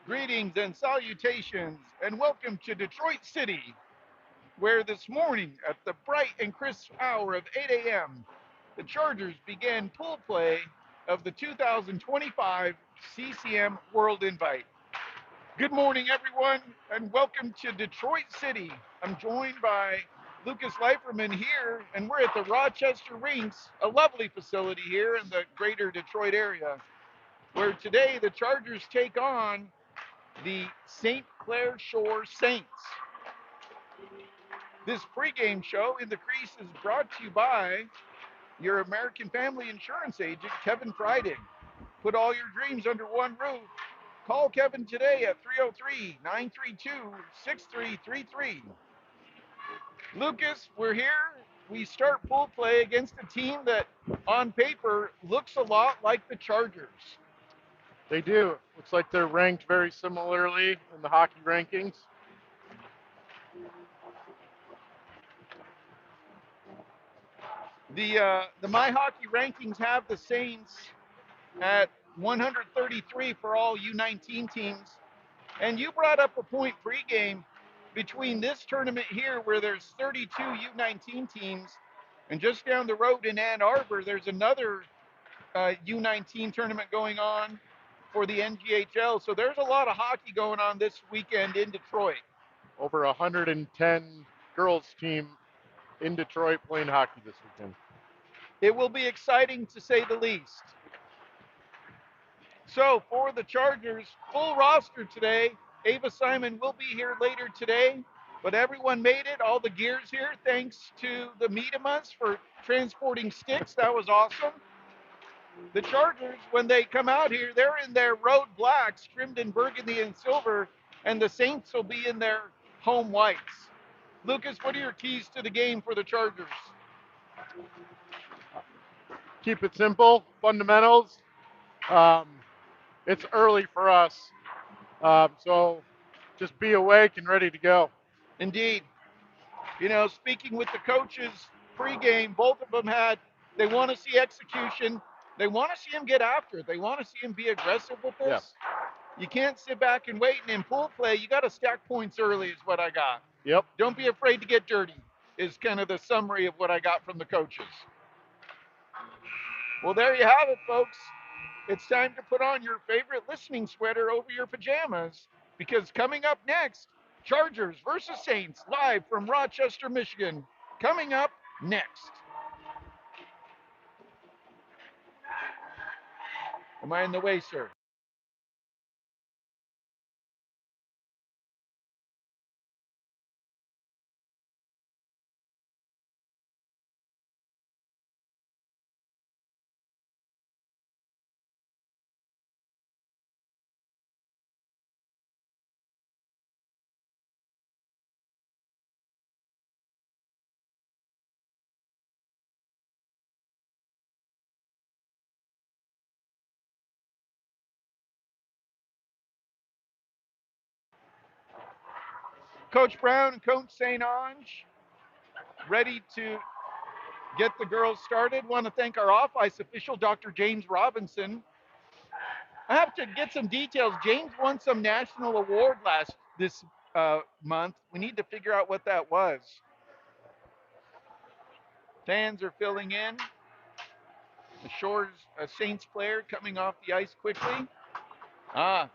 Greetings and salutations, and welcome to Detroit City, where this morning at the bright and crisp hour of 8 a.m., the Chargers began pool play of the 2025 CCM World Invite. Good morning, everyone, and welcome to Detroit City. I'm joined by Lucas Leiferman here, and we're at the Rochester Rinks, a lovely facility here in the greater Detroit area, where today the Chargers take on the St. Clair Shore Saints. This pregame show in the crease is brought to you by your American Family Insurance agent, Kevin Friday. Put all your dreams under one roof. Call Kevin today at 303 932 6333. Lucas, we're here. We start pool play against a team that, on paper, looks a lot like the Chargers. They do. Looks like they're ranked very similarly in the hockey rankings. The My Hockey rankings have the Saints at 133 for all U19 teams. And you brought up a point pregame between this tournament here, where there's 32 U19 teams, and just down the road in Ann Arbor, there's another U19 tournament going on for the NGHL. So there's a lot of hockey going on this weekend in Detroit. Over 110 girls team in Detroit playing hockey this weekend. It will be exciting to say the least. So for the Chargers, full roster today. Ava Simon will be here later today, but everyone made it. All the gears here, thanks to the Miedema's for transporting sticks. That was awesome. The Chargers, when they come out here, they're in their road blacks, trimmed in burgundy and silver, and the Saints will be in their home whites. Lucas, what are your keys to the game for the Chargers? Keep it simple, fundamentals. Um, it's early for us, so just be awake and ready to go. Indeed. You know, speaking with the coaches pregame, both of them had, they want to see execution. They want to see him get after it. They want to see him be aggressive with Yeah. this. You can't sit back and wait. And in pool play, you got to stack points early, is what I got. Yep. Don't be afraid to get dirty, is kind of the summary of what I got from the coaches. Well, there you have it, folks. It's time to put on your favorite listening sweater over your pajamas, because coming up next, Chargers versus Saints, live from Rochester, Michigan. Coming up next. Am I in the way, sir? Coach Brown and Coach St. Ange ready to get the girls started. Want to thank our off ice official, Dr. James Robinson. I have to get some details. James won some national award this month. We need to figure out what that was. Fans are filling in. The Shores Saints player coming off the ice quickly.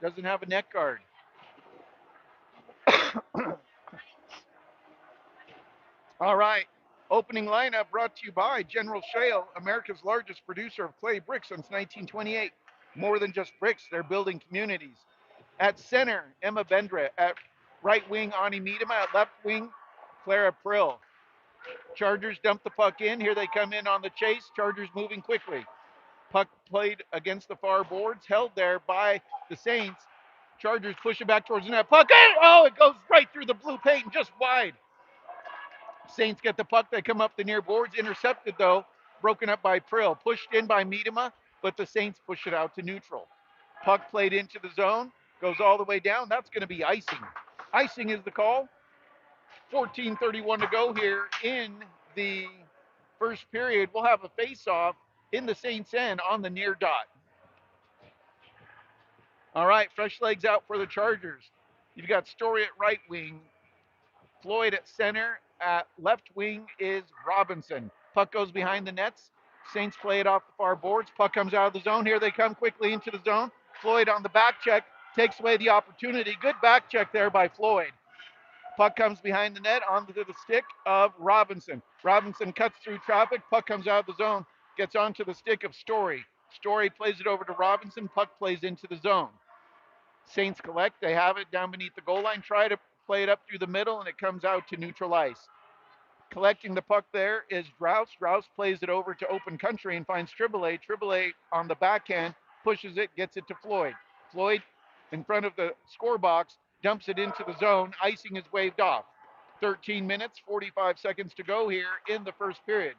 Doesn't have a net guard. All right. Opening lineup brought to you by General Shale, America's largest producer of clay bricks since 1928. More than just bricks, they're building communities. At center, Emma Bendra. At right wing, Ani Miedema. At left wing, Clara Prill. Chargers dump the puck in. Here they come in on the chase. Chargers moving quickly. Puck played against the far boards, held there by the Saints. Chargers push it back towards the net. Puck, oh, it goes right through the blue paint and just wide. Saints get the puck. They come up the near boards. Intercepted, though. Broken up by Prill. Pushed in by Miedema, but the Saints push it out to neutral. Puck played into the zone. Goes all the way down. That's going to be icing. Icing is the call. 14:31 to go here in the first period. We'll have a face-off in the Saints end on the near dot. All right, fresh legs out for the Chargers. You've got Story at right wing, Floyd at center. At left wing is Robinson. Puck goes behind the nets. Saints play it off the far boards. Puck comes out of the zone. Here they come quickly into the zone. Floyd on the back check takes away the opportunity. Good back check there by Floyd. Puck comes behind the net onto the stick of Robinson. Robinson cuts through traffic. Puck comes out of the zone. Gets onto the stick of Story. Story plays it over to Robinson. Puck plays into the zone. Saints collect. They have it down beneath the goal line. Try to play it up through the middle, and it comes out to neutral ice. Collecting the puck there is Rouse. Rouse plays it over to open country and finds Triboulet. Triboulet on the backhand pushes it, gets it to Floyd. Floyd in front of the score box dumps it into the zone. Icing is waved off. 13 minutes, 45 seconds to go here in the first period.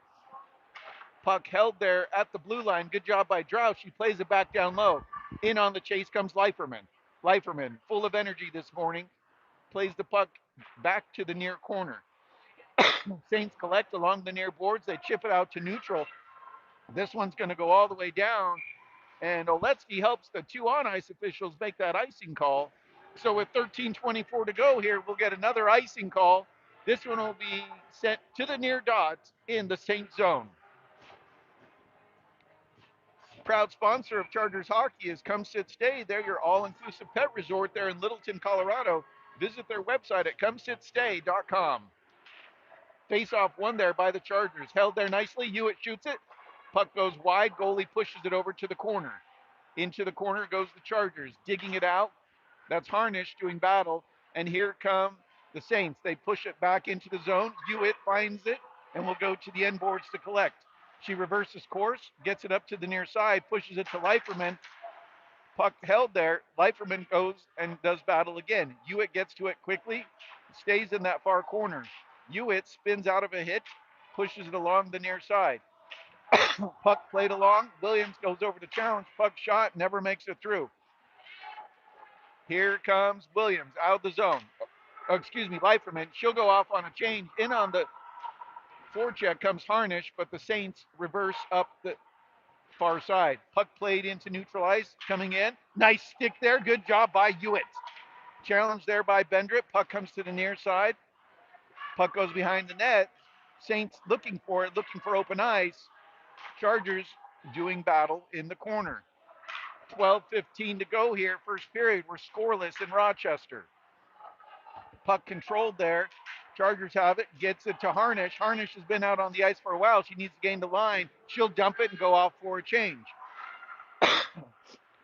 Puck held there at the blue line. Good job by Drouse. She plays it back down low. In on the chase comes Leiferman. Leiferman, full of energy this morning, plays the puck back to the near corner. Saints collect along the near boards. They chip it out to neutral. This one's going to go all the way down, and Oletsky helps the two on ice officials make that icing call. So with 13:24 to go here, we'll get another icing call. This one will be sent to the near dot in the Saint zone. Proud sponsor of Chargers Hockey is Come Sit Stay. They're your all-inclusive pet resort there in Littleton, Colorado. Visit their website at comesitstay.com. Face-off won there by the Chargers. Held there nicely. Hewitt shoots it. Puck goes wide. Goalie pushes it over to the corner. Into the corner goes the Chargers, digging it out. That's Harnish doing battle. And here come the Saints. They push it back into the zone. Hewitt finds it and will go to the end boards to collect. She reverses course, gets it up to the near side, pushes it to Leiferman. Puck held there. Leiferman goes and does battle again. Hewitt gets to it quickly, stays in that far corner. Hewitt spins out of a hit, pushes it along the near side. Puck played along. Williams goes over to challenge. Puck shot, never makes it through. Here comes Williams out of the zone. Oh, excuse me, Leiferman. She'll go off on a change. In on the forecheck comes Harnish, but the Saints reverse up the far side. Puck played into neutral ice, coming in. Nice stick there. Good job by Hewitt. Challenge there by Bendrit. Puck comes to the near side. Puck goes behind the net. Saints looking for it, looking for open ice. Chargers doing battle in the corner. 12:15 to go here. First period. We're scoreless in Rochester. Puck controlled there. Chargers have it. Gets it to Harnish. Harnish has been out on the ice for a while. She needs to gain the line. She'll dump it and go off for a change.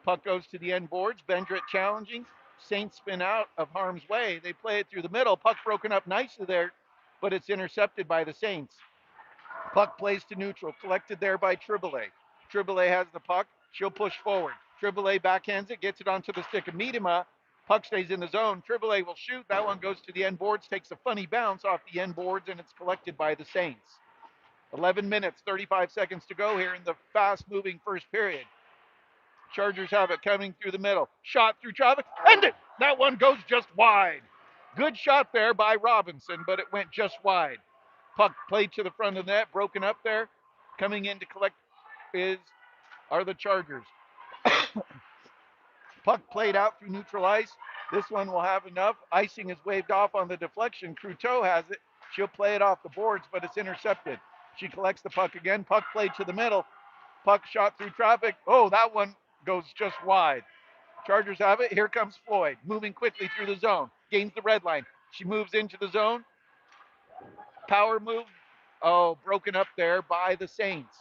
Puck goes to the end boards. Bendrit challenging. Saints spin out of harm's way. They play it through the middle. Puck broken up nicely there, but it's intercepted by the Saints. Puck plays to neutral. Collected there by Triboulet. Triboulet has the puck. She'll push forward. Triboulet backhands it. Gets it onto the stick of Miedema. Puck stays in the zone. Triboulet will shoot. That one goes to the end boards. Takes a funny bounce off the end boards, and it's collected by the Saints. 11 minutes, 35 seconds to go here in the fast-moving first period. Chargers have it coming through the middle. Shot through traffic. End it. That one goes just wide. Good shot there by Robinson, but it went just wide. Puck played to the front of the net, broken up there. Coming in to collect is are the Chargers. Puck played out through neutral ice. This one will have enough. Icing is waved off on the deflection. Cruteau has it. She'll play it off the boards, but it's intercepted. She collects the puck again. Puck played to the middle. Puck shot through traffic. Oh, that one goes just wide. Chargers have it. Here comes Floyd, moving quickly through the zone. Gains the red line. She moves into the zone. Power move. Oh, broken up there by the Saints.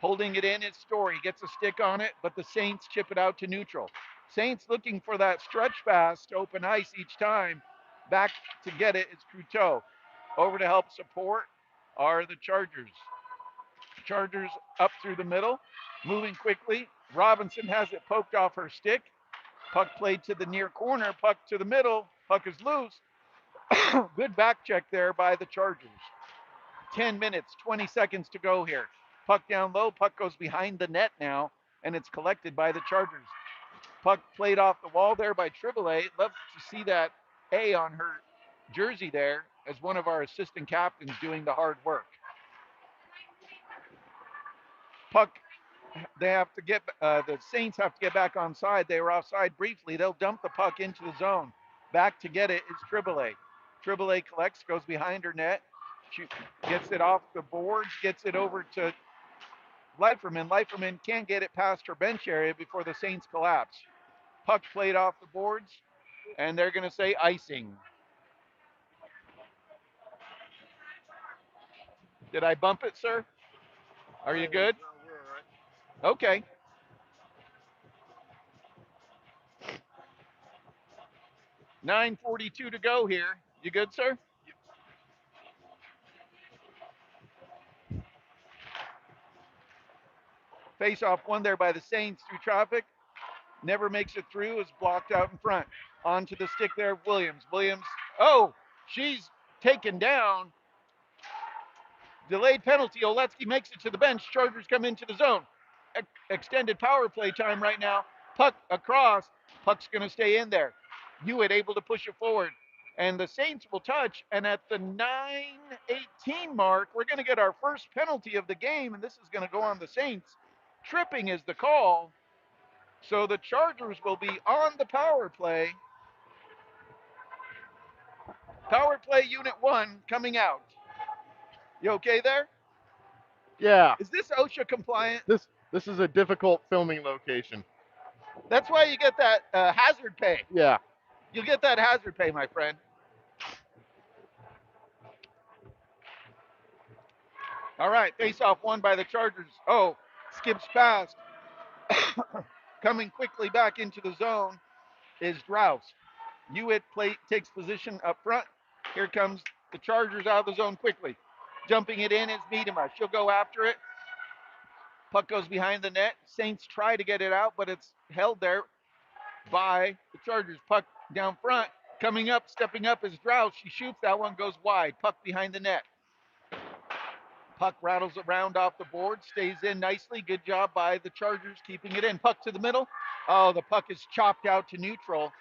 Holding it in is Story. Gets a stick on it, but the Saints chip it out to neutral. Saints looking for that stretch pass to open ice each time. Back to get it is Cruteau. Over to help support are the Chargers. Chargers up through the middle, moving quickly. Robinson has it poked off her stick. Puck played to the near corner. Puck to the middle. Puck is loose. Good back check there by the Chargers. 10 minutes, 20 seconds to go here. Puck down low. Puck goes behind the net now, and it's collected by the Chargers. Puck played off the wall there by Triboulet. Love to see that A on her jersey there as one of our assistant captains doing the hard work. Puck They have to get the Saints have to get back on side. They were offside briefly. They'll dump the puck into the zone. Back to get it is Triboulet. Triboulet collects, goes behind her net, gets it off the boards, gets it over to Leiferman. Leiferman can't get it past her bench area before the Saints collapse. Puck played off the boards, and they're going to say icing. Did I bump it, sir? Are you good? Okay. 9:42 to go here. You good, sir? Face off one there by the Saints through traffic. Never makes it through. Is blocked out in front. Onto the stick there of Williams. Williams. Oh, she's taken down. Delayed penalty. Oletsky makes it to the bench. Chargers come into the zone. Extended power play time right now. Puck across. Puck's going to stay in there. Hewitt able to push it forward. And the Saints will touch. And at the 9:18 mark, we're going to get our first penalty of the game. And this is going to go on the Saints. Tripping is the call. So the Chargers will be on the power play. Power play unit 1 coming out. You okay there? Yeah. Is this OSHA compliant? This is a difficult filming location. That's why you get that hazard pay. Yeah. You'll get that hazard pay, my friend. All right, face off won by the Chargers. Oh, skips past. Coming quickly back into the zone is Drouse. Hewitt takes position up front. Here comes the Chargers out of the zone quickly. Jumping it in is Miedema. She'll go after it. Puck goes behind the net. Saints try to get it out, but it's held there by the Chargers. Puck down front. Coming up, stepping up is Drouse. She shoots. That one goes wide. Puck behind the net. Puck rattles around off the board, stays in nicely. Good job by the Chargers keeping it in. Puck to the middle. Oh, the puck is chopped out to neutral.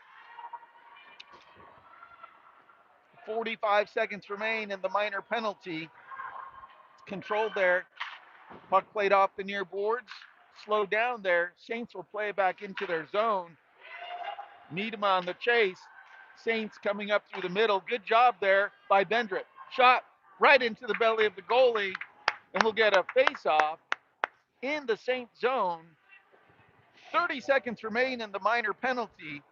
45 seconds remain and the minor penalty. It's controlled there. Puck played off the near boards. Slowed down there. Saints will play back into their zone. Miedema on the chase. Saints coming up through the middle. Good job there by Bendrit. Shot right into the belly of the goalie, and we'll get a face-off in the Saints zone. 30 seconds remain in the minor penalty.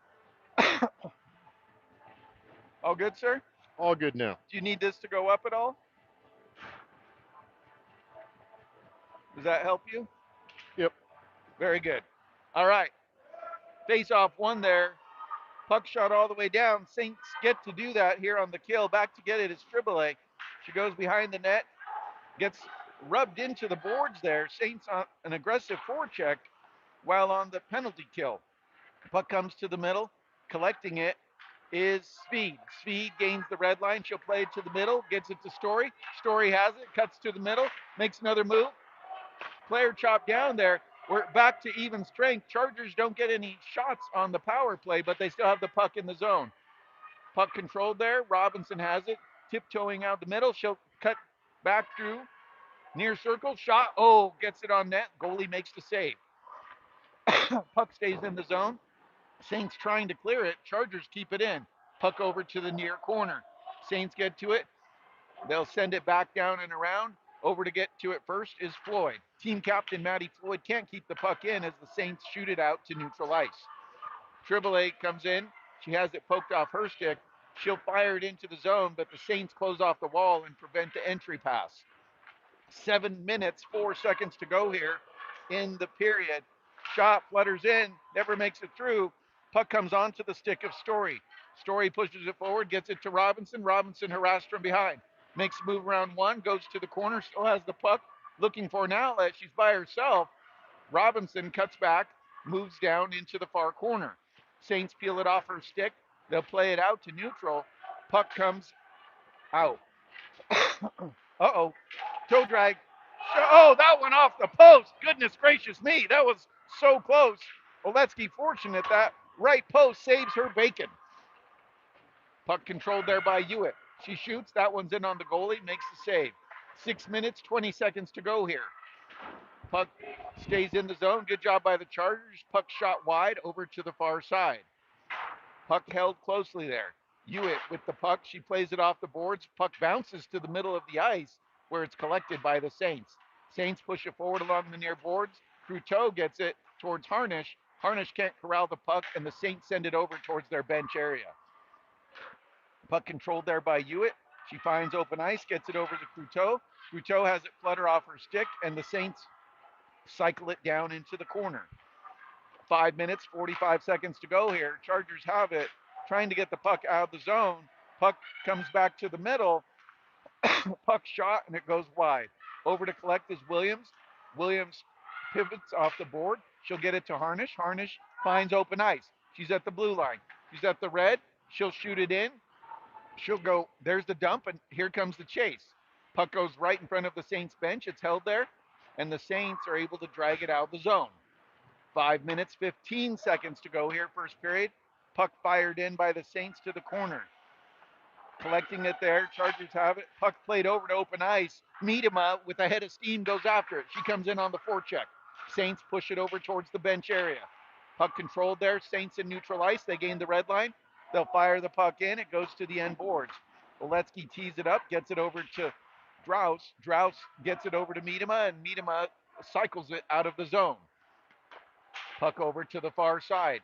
All good, sir? All good now. Do you need this to go up at all? Does that help you? Yep. Very good. All right. Face-off one there. Puck shot all the way down. Saints get to do that here on the kill. Back to get it is Triboulet. She goes behind the net, gets rubbed into the boards there. Saints on an aggressive forecheck while on the penalty kill. Puck comes to the middle. Collecting it is Speed. Speed gains the red line. She'll play it to the middle, gets it to Story. Story has it, cuts to the middle, makes another move. Player chopped down there. We're back to even strength. Chargers don't get any shots on the power play, but they still have the puck in the zone. Puck controlled there. Robinson has it, tiptoeing out the middle. She'll cut back through near circle. Shot. Oh, gets it on net. Goalie makes the save. Puck stays in the zone. Saints trying to clear it. Chargers keep it in. Puck over to the near corner. Saints get to it. They'll send it back down and around. Over to get to it first is Floyd. Team captain Maddie Floyd can't keep the puck in as the Saints shoot it out to neutral ice. Triboulet comes in. She has it poked off her stick. She'll fire it into the zone, but the Saints close off the wall and prevent the entry pass. 7 minutes, 4 seconds to go here in the period. Shot flutters in, never makes it through. Puck comes onto the stick of Story. Story pushes it forward, gets it to Robinson. Robinson harassed from behind. Makes a move around one, goes to the corner, still has the puck. Looking for an outlet. She's by herself. Robinson cuts back, moves down into the far corner. Saints peel it off her stick. They'll play it out to neutral. Puck comes out. Uh-oh. Toe drag. Oh, that went off the post. Goodness gracious me. That was so close. Oletsky fortunate that right post saves her bacon. Puck controlled there by Hewitt. She shoots. That one's in on the goalie. Makes the save. 6 minutes, 20 seconds to go here. Puck stays in the zone. Good job by the Chargers. Puck shot wide over to the far side. Puck held closely there. Hewitt with the puck. She plays it off the boards. Puck bounces to the middle of the ice where it's collected by the Saints. Saints push it forward along the near boards. Cruteau gets it towards Harnish. Harnish can't corral the puck, and the Saints send it over towards their bench area. Puck controlled there by Hewitt. She finds open ice, gets it over to Cruteau. Cruteau has it flutter off her stick, and the Saints cycle it down into the corner. 5 minutes, 45 seconds to go here. Chargers have it, trying to get the puck out of the zone. Puck comes back to the middle. Puck shot, and it goes wide. Over to collect is Williams. Williams pivots off the board. She'll get it to Harnish. Harnish finds open ice. She's at the blue line. She's at the red. She'll shoot it in. She'll go, there's the dump, and here comes the chase. Puck goes right in front of the Saints bench. It's held there, and the Saints are able to drag it out of the zone. 5 minutes, 15 seconds to go here, first period. Puck fired in by the Saints to the corner. Collecting it there. Chargers have it. Puck played over to open ice. Miedema with a head of steam goes after it. She comes in on the forecheck. Saints push it over towards the bench area. Puck controlled there. Saints in neutral ice. They gain the red line. They'll fire the puck in. It goes to the end boards. Oletsky tees it up, gets it over to Drous. Drous gets it over to Miedema, and Miedema cycles it out of the zone. Puck over to the far side.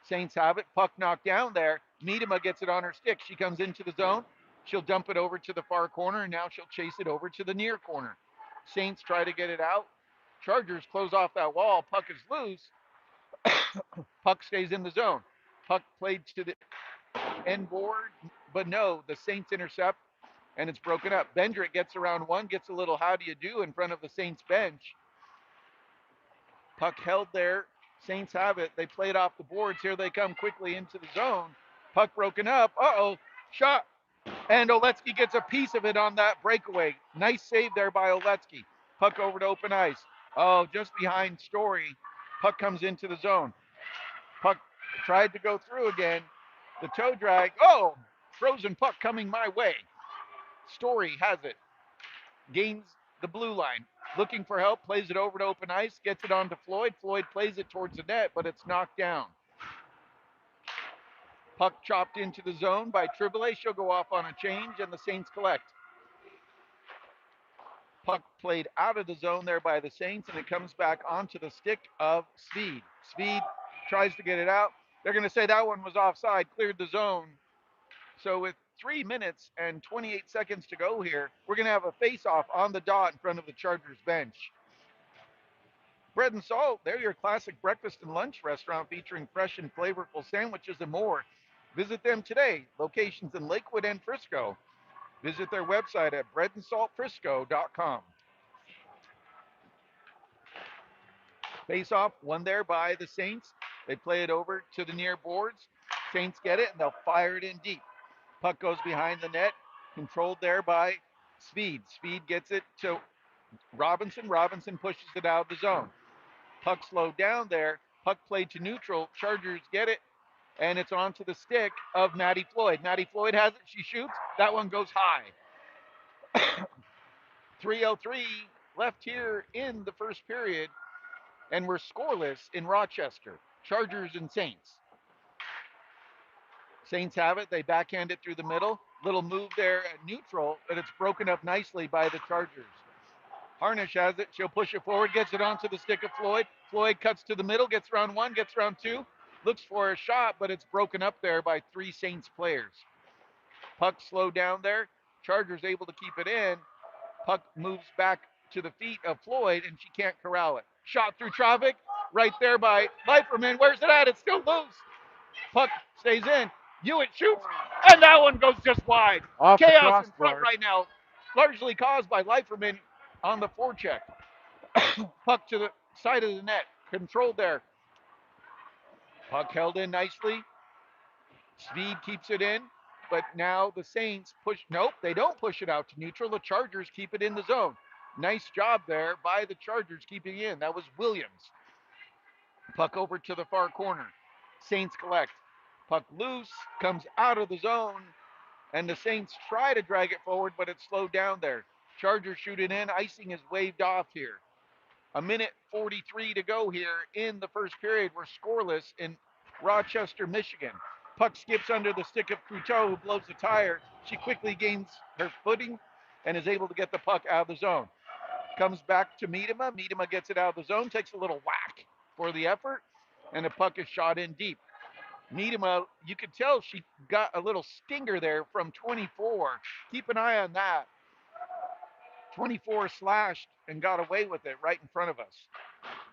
Saints have it. Puck knocked down there. Miedema gets it on her stick. She comes into the zone. She'll dump it over to the far corner, and now she'll chase it over to the near corner. Saints try to get it out. Chargers close off that wall. Puck is loose. Puck stays in the zone. Puck played to the end board, but no, the Saints intercept, and it's broken up. Bendrick gets around one, gets a little how do you do in front of the Saints bench. Puck held there. Saints have it. They play it off the boards. Here they come quickly into the zone. Puck broken up. Uh-oh. Shot. And Oletsky gets a piece of it on that breakaway. Nice save there by Oletsky. Puck over to open ice. Oh, just behind Story. Puck comes into the zone. Puck tried to go through again. The toe drag. Oh, frozen puck coming my way. Story has it. Gains the blue line. Looking for help, plays it over to open ice, gets it on to Floyd. Floyd plays it towards the net, but it's knocked down. Puck chopped into the zone by Triboulet. She'll go off on a change, and the Saints collect. Puck played out of the zone there by the Saints, and it comes back onto the stick of Speed. Speed tries to get it out. They're going to say that one was offside, cleared the zone. So with 3 minutes and 28 seconds to go here, we're going to have a face-off on the dot in front of the Chargers bench. Bread and Salt, they're your classic breakfast and lunch restaurant featuring fresh and flavorful sandwiches and more. Visit them today. Locations in Lakewood and Frisco. Visit their website at breadandsaltfrisco.com. Face off, one there by the Saints. They play it over to the near boards. Saints get it, and they'll fire it in deep. Puck goes behind the net, controlled there by Speed. Speed gets it to Robinson. Robinson pushes it out of the zone. Puck slowed down there. Puck played to neutral. Chargers get it, and it's onto the stick of Maddie Floyd. Maddie Floyd has it. She shoots. That one goes high. 3:03 left here in the first period, and we're scoreless in Rochester. Chargers and Saints. Saints have it. They backhand it through the middle. Little move there at neutral, but it's broken up nicely by the Chargers. Harnish has it. She'll push it forward, gets it onto the stick of Floyd. Floyd cuts to the middle, gets round one, gets round two, looks for a shot, but it's broken up there by three Saints players. Puck slowed down there. Chargers able to keep it in. Puck moves back to the feet of Floyd, and she can't corral it. Shot through traffic, right there by Leiferman. Where's it at? It's still loose. Puck stays in. Hewitt shoots, and that one goes just wide. Off the Chaos in front crossbar. right now, largely caused by Leiferman on the forecheck. Puck to the side of the net, controlled there. Puck held in nicely. Speed keeps it in, but now the Saints push. Nope, they don't push it out to neutral. The Chargers keep it in the zone. Nice job there by the Chargers keeping it in. That was Williams. Puck over to the far corner. Saints collect. Puck loose, comes out of the zone, and the Saints try to drag it forward, but it's slowed down there. Chargers shoot it in. Icing is waved off here. A minute 43 to go here in the first period. We're scoreless in Rochester, Michigan. Puck skips under the stick of Cruteau, who blows the tire. She quickly gains her footing and is able to get the puck out of the zone. Comes back to Miedema. Miedema gets it out of the zone, takes a little whack for the effort, and the puck is shot in deep. Miedema, you could tell she got a little stinger there from 24. Keep an eye on that. 24 slashed and got away with it right in front of us.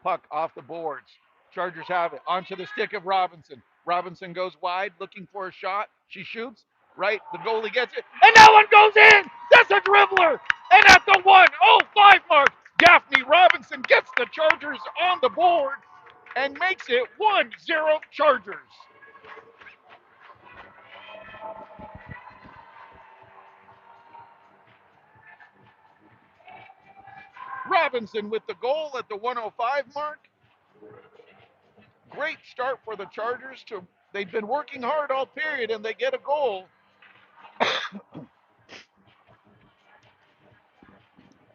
Puck off the boards. Chargers have it. Onto the stick of Robinson. Robinson goes wide, looking for a shot. She shoots. Right, the goalie gets it. And that one goes in! That's a dribbler! And at the 1:05 mark, Daphne Robinson gets the Chargers on the board and makes it 1-0 Chargers. Robinson with the goal at the 1:05 mark. Great start for the Chargers. They've been working hard all period and they get a goal.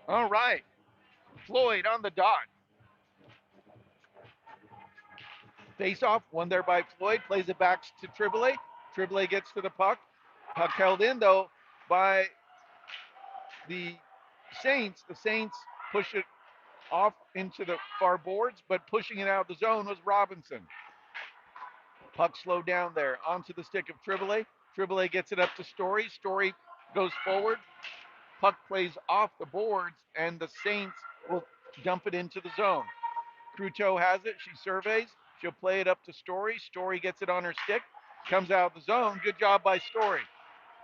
All right. Floyd on the dot. Face off, won there by Floyd. Plays it back to Triboulet. Triboulet gets to the puck. Puck held in though by the Saints. The Saints push it off into the far boards, but pushing it out of the zone was Robinson. Puck slowed down there onto the stick of Triboulet. Triboulet gets it up to Story. Story goes forward. Puck plays off the boards, and the Saints will dump it into the zone. Cruteau has it. She surveys. She'll play it up to Story. Story gets it on her stick. Comes out of the zone. Good job by Story.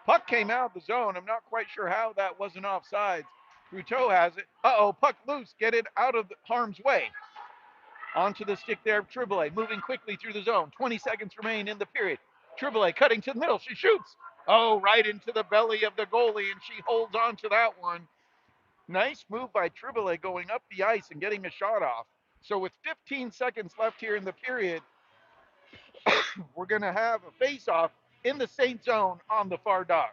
Puck came out of the zone. I'm not quite sure how that wasn't offsides. Cruteau has it. Uh-oh, puck loose. Get it out of harm's way. Onto the stick there of Triboulet, moving quickly through the zone. 20 seconds remain in the period. Triboulet cutting to the middle. She shoots. Oh, right into the belly of the goalie, and she holds on to that one. Nice move by Triboulet going up the ice and getting a shot off. So with 15 seconds left here in the period, we're going to have a face-off in the Saint zone on the far dot.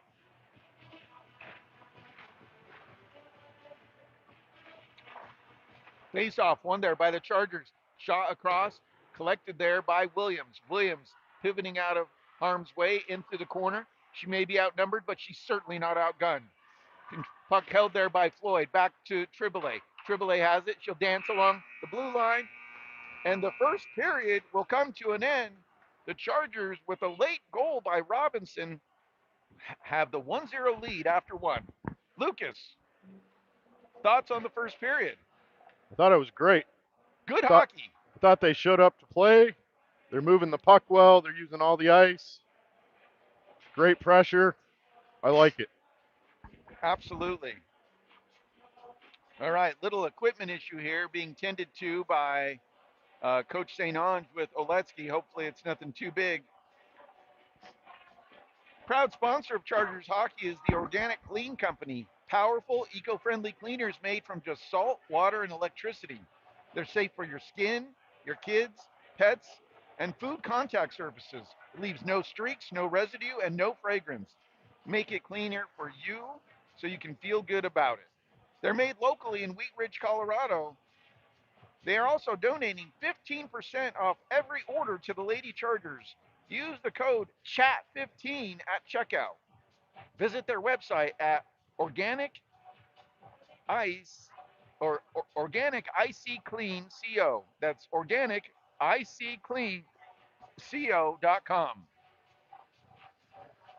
Face-off won there by the Chargers. Shot across, collected there by Williams. Williams pivoting out of harm's way into the corner. She may be outnumbered, but she's certainly not outgunned. Puck held there by Floyd. Back to Triboulet. Triboulet has it. She'll dance along the blue line. And the first period will come to an end. The Chargers, with a late goal by Robinson, have the 1-0 lead after one. Lucas, thoughts on the first period? I thought it was great. Good Thought hockey. thought they showed up to play. They're moving the puck well. They're using all the ice. Great pressure. I like it. Absolutely. All right, little equipment issue here being tended to by Coach St. Ange with Oletsky. Hopefully, it's nothing too big. Proud sponsor of Chargers Hockey is the Organic Clean Company. Powerful, eco-friendly cleaners made from just salt, water, and electricity. They're safe for your skin, your kids, pets, and food contact surfaces. It leaves no streaks, no residue, and no fragrance. Make it cleaner for you so you can feel good about it. They're made locally in Wheat Ridge, Colorado. They are also donating 15% off every order to the Lady Chargers. Use the code CHAT15 at checkout. Visit their website at Organic Ice or Organic IC Clean CO. That's Organic IC Clean CO.com.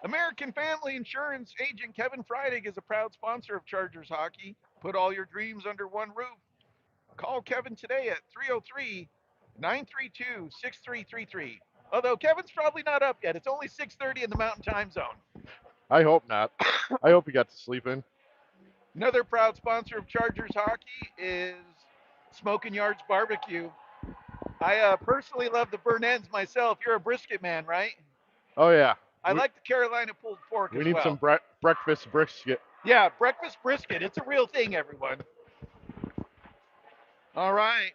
American Family Insurance agent Kevin Freidig is a proud sponsor of Chargers Hockey. Put all your dreams under one roof. Call Kevin today at 303 932 6333. Although Kevin's probably not up yet. It's only 6:30 in the Mountain Time Zone. I hope not. I hope he got to sleep in. Another proud sponsor of Chargers Hockey is Smoking Yards Barbecue. I personally love the burnt ends myself. You're a brisket man, right? Oh yeah. I like the Carolina pulled pork We as need some well. breakfast brisket. Yeah, breakfast brisket. It's a real thing, everyone. All right.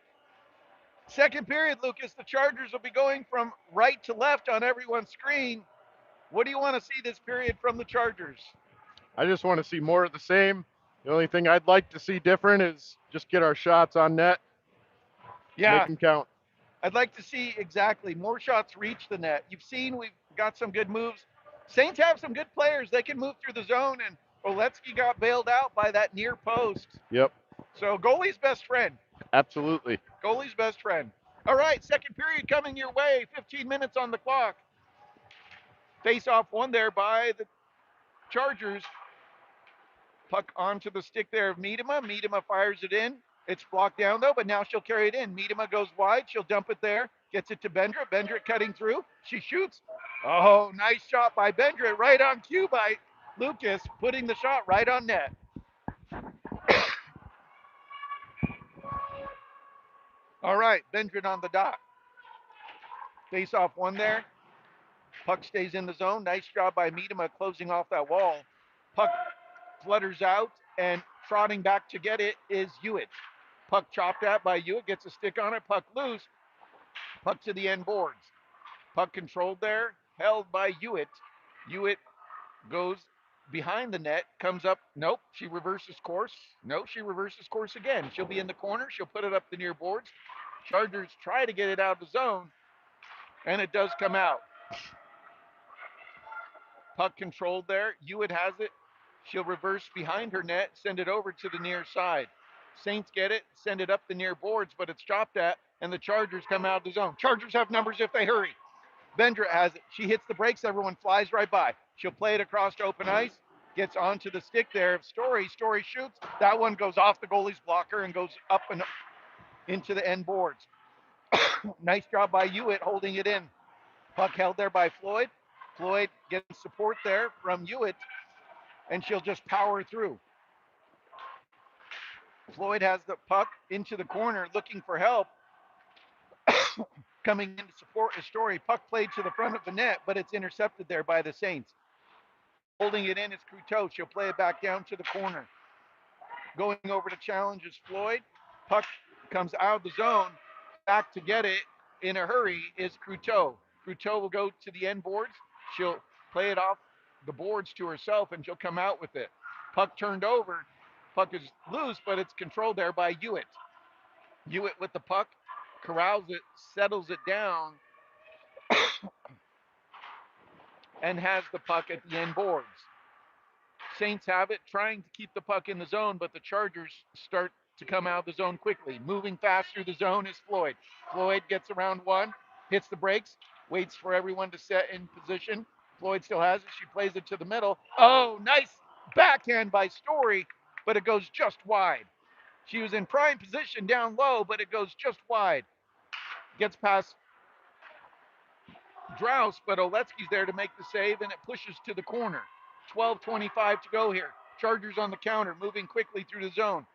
Second period, Lucas. The Chargers will be going from right to left on everyone's screen. What do you want to see this period from the Chargers? I just want to see more of the same. The only thing I'd like to see different is just get our shots on net. Make Yeah, them count. I'd like to see exactly more shots reach the net. You've seen we've got some good moves. Saints have some good players. They can move through the zone, and Oletsky got bailed out by that near post. Yep, So goalie's best friend. absolutely. Goalie's best friend. All right, second period coming your way. 15 minutes on the clock. Face off one there by the Chargers. Puck onto the stick there of Miedema. Miedema fires it in. It's blocked down though, but now she'll carry it in. Miedema goes wide. She'll dump it there. Gets it to Bendra. Bendra cutting through. She shoots. Oh, nice shot by Bendra. Right on cue by Lucas, putting the shot right on net. All right, Bendra on the dot. Face off one there. Puck stays in the zone. Nice job by Miedema closing off that wall. Puck flutters out, and trotting back to get it is Hewitt. Puck chopped at by Hewitt, gets a stick on it. Puck loose. Puck to the end boards. Puck controlled there, held by Hewitt. Hewitt goes behind the net, comes up. Nope, she reverses course. No, she reverses course again. She'll be in the corner. She'll put it up the near boards. Chargers try to get it out of the zone, and it does come out. Puck controlled there. Hewitt has it. She'll reverse behind her net, send it over to the near side. Saints get it, send it up the near boards, but it's chopped at, and the Chargers come out of the zone. Chargers have numbers if they hurry. Bendra has it. She hits the brakes. Everyone flies right by. She'll play it across to open ice. Gets onto the stick there of Story. Story shoots. That one goes off the goalie's blocker and goes up and into the end boards. Nice job by Hewitt holding it in. Puck held there by Floyd. Floyd getting support there from Hewitt, and she'll just power through. Floyd has the puck into the corner looking for help. Coming in to support a Story. Puck played to the front of the net, but it's intercepted there by the Saints. Holding it in is Cruteau. She'll play it back down to the corner. Going over to challenge is Floyd. Puck comes out of the zone. Back to get it in a hurry is Cruteau. Cruteau will go to the end boards. She'll play it off the boards to herself, and she'll come out with it. Puck turned over. Puck is loose, but it's controlled there by Hewitt. Hewitt with the puck, corrals it, settles it down, and has the puck at the end boards. Saints have it, trying to keep the puck in the zone, but the Chargers start to come out of the zone quickly. Moving fast through the zone is Floyd. Floyd gets around one, hits the brakes, waits for everyone to set in position. Floyd still has it. She plays it to the middle. Oh, nice backhand by Story, but it goes just wide. She was in prime position down low, but it goes just wide. Gets past Drouse, but Oletsky's there to make the save, and it pushes to the corner. 12:25 to go here. Chargers on the counter, moving quickly through the zone.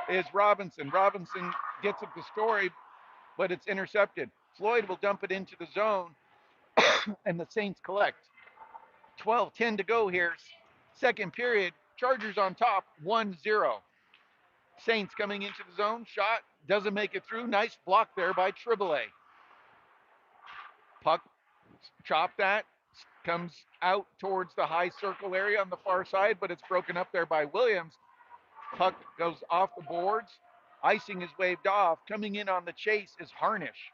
Is Robinson. Robinson gets it to Story, but it's intercepted. Floyd will dump it into the zone, and the Saints collect. 12:10 to go here. Second period. Chargers on top, 1-0. Saints coming into the zone. Shot doesn't make it through. Nice block there by Triboulet. Puck chopped that. Comes out towards the high circle area on the far side, but it's broken up there by Williams. Puck goes off the boards. Icing is waved off. Coming in on the chase is Harnish.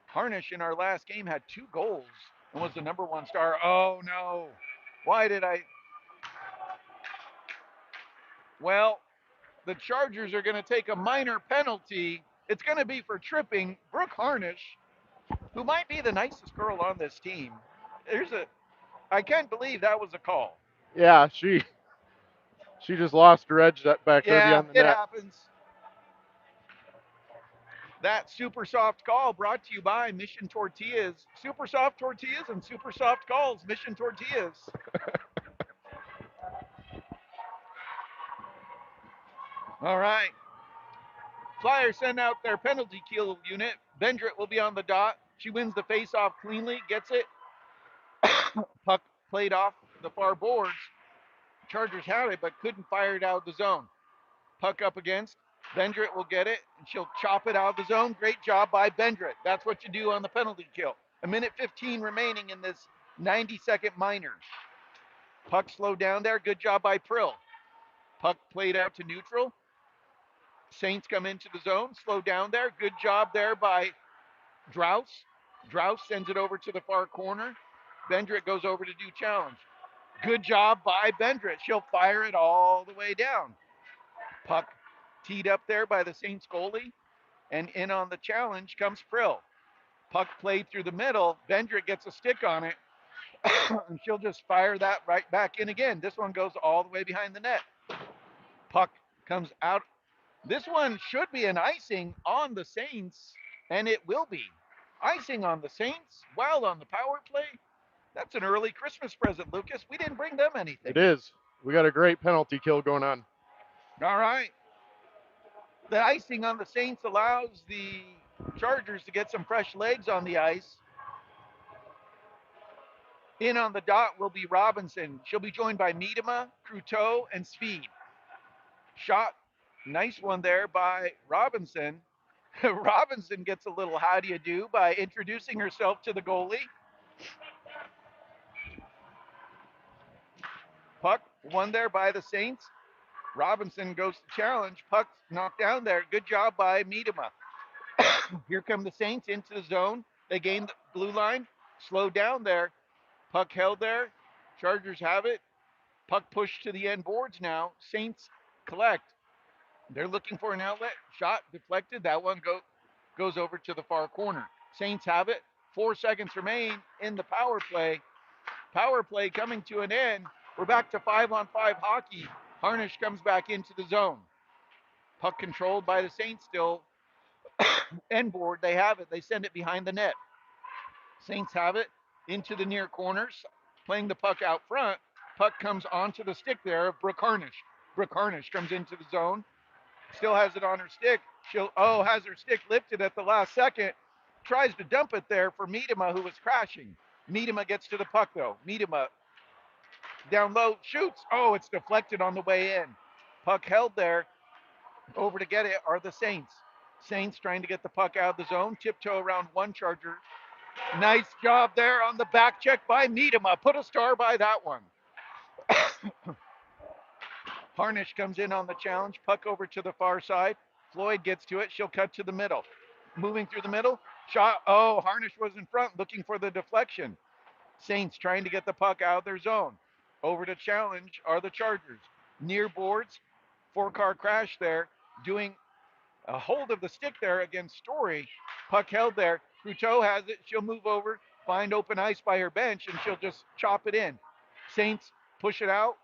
Harnish in our last game had 2 goals and was the number 1 star. Oh no. Why did I? Well, the Chargers are going to take a minor penalty. It's going to be for tripping Brooke Harnish, who might be the nicest girl on this team. There's a I can't believe that was a call. Yeah, she just lost her edge that back there Yeah, beyond the it net. happens. That super soft call brought to you by Mission Tortillas. Super soft tortillas and super soft calls. Mission Tortillas. All right. Flyers send out their penalty kill unit. Bendrit will be on the dot. She wins the face-off cleanly, gets it. Puck played off the far boards. Chargers had it, but couldn't fire it out of the zone. Puck up against. Bendrit will get it, and she'll chop it out of the zone. Great job by Bendrit. That's what you do on the penalty kill. A minute 15 remaining in this 90-second minor. Puck slowed down there. Good job by Prill. Puck played out to neutral. Saints come into the zone, slow down there. Good job there by Drouse. Drouse sends it over to the far corner. Bendrick goes over to do challenge. Good job by Bendrick. She'll fire it all the way down. Puck teed up there by the Saints goalie, and in on the challenge comes Frill. Puck played through the middle. Bendrick gets a stick on it, and she'll just fire that right back in again. This one goes all the way behind the net. Puck comes out. This one should be an icing on the Saints, and it will be. Icing on the Saints while on the power play. That's an early Christmas present, Lucas. We didn't bring them It anything. is. We got a great penalty kill going on. All right. The icing on the Saints allows the Chargers to get some fresh legs on the ice. In on the dot will be Robinson. She'll be joined by Miedema, Cruteau, and Speed. Shot. Nice one there by Robinson. Robinson gets a little how do you do by introducing herself to the goalie. Puck won there by the Saints. Robinson goes to challenge. Puck's knocked down there. Good job by Miedema. Here come the Saints into the zone. They gain the blue line. Slow down there. Puck held there. Chargers have it. Puck pushed to the end boards now. Saints collect. They're looking for an outlet. Shot deflected. That one goes over to the far corner. Saints have it. 4 seconds remain in the power play. Power play coming to an end. We're back to 5-on-5 hockey. Harnish comes back into the zone. Puck controlled by the Saints still. End board. They have it. They send it behind the net. Saints have it into the near corners, playing the puck out front. Puck comes onto the stick there of Brooke Harnish. Brooke Harnish comes into the zone, still has it on her stick. She'll has her stick lifted at the last second. Tries to dump it there for Miedema, who was crashing. Miedema gets to the puck though. Miedema down low shoots. Oh, it's deflected on the way in. Puck held there. Over to get it are the Saints. Saints trying to get the puck out of the zone. Tiptoe around one Charger. Nice job there on the back check by Miedema. Put a star by that one. Harnish comes in on the challenge. Puck over to the far side. Floyd gets to it. She'll cut to the middle. Moving through the middle. Shot. Oh, Harnish was in front looking for the deflection. Saints trying to get the puck out of their zone. Over to challenge are the Chargers. Near boards. 4-car crash there. Doing a hold of the stick there against Story. Puck held there. Cruteau has it. She'll move over, find open ice by her bench, and she'll just chop it in. Saints push it out.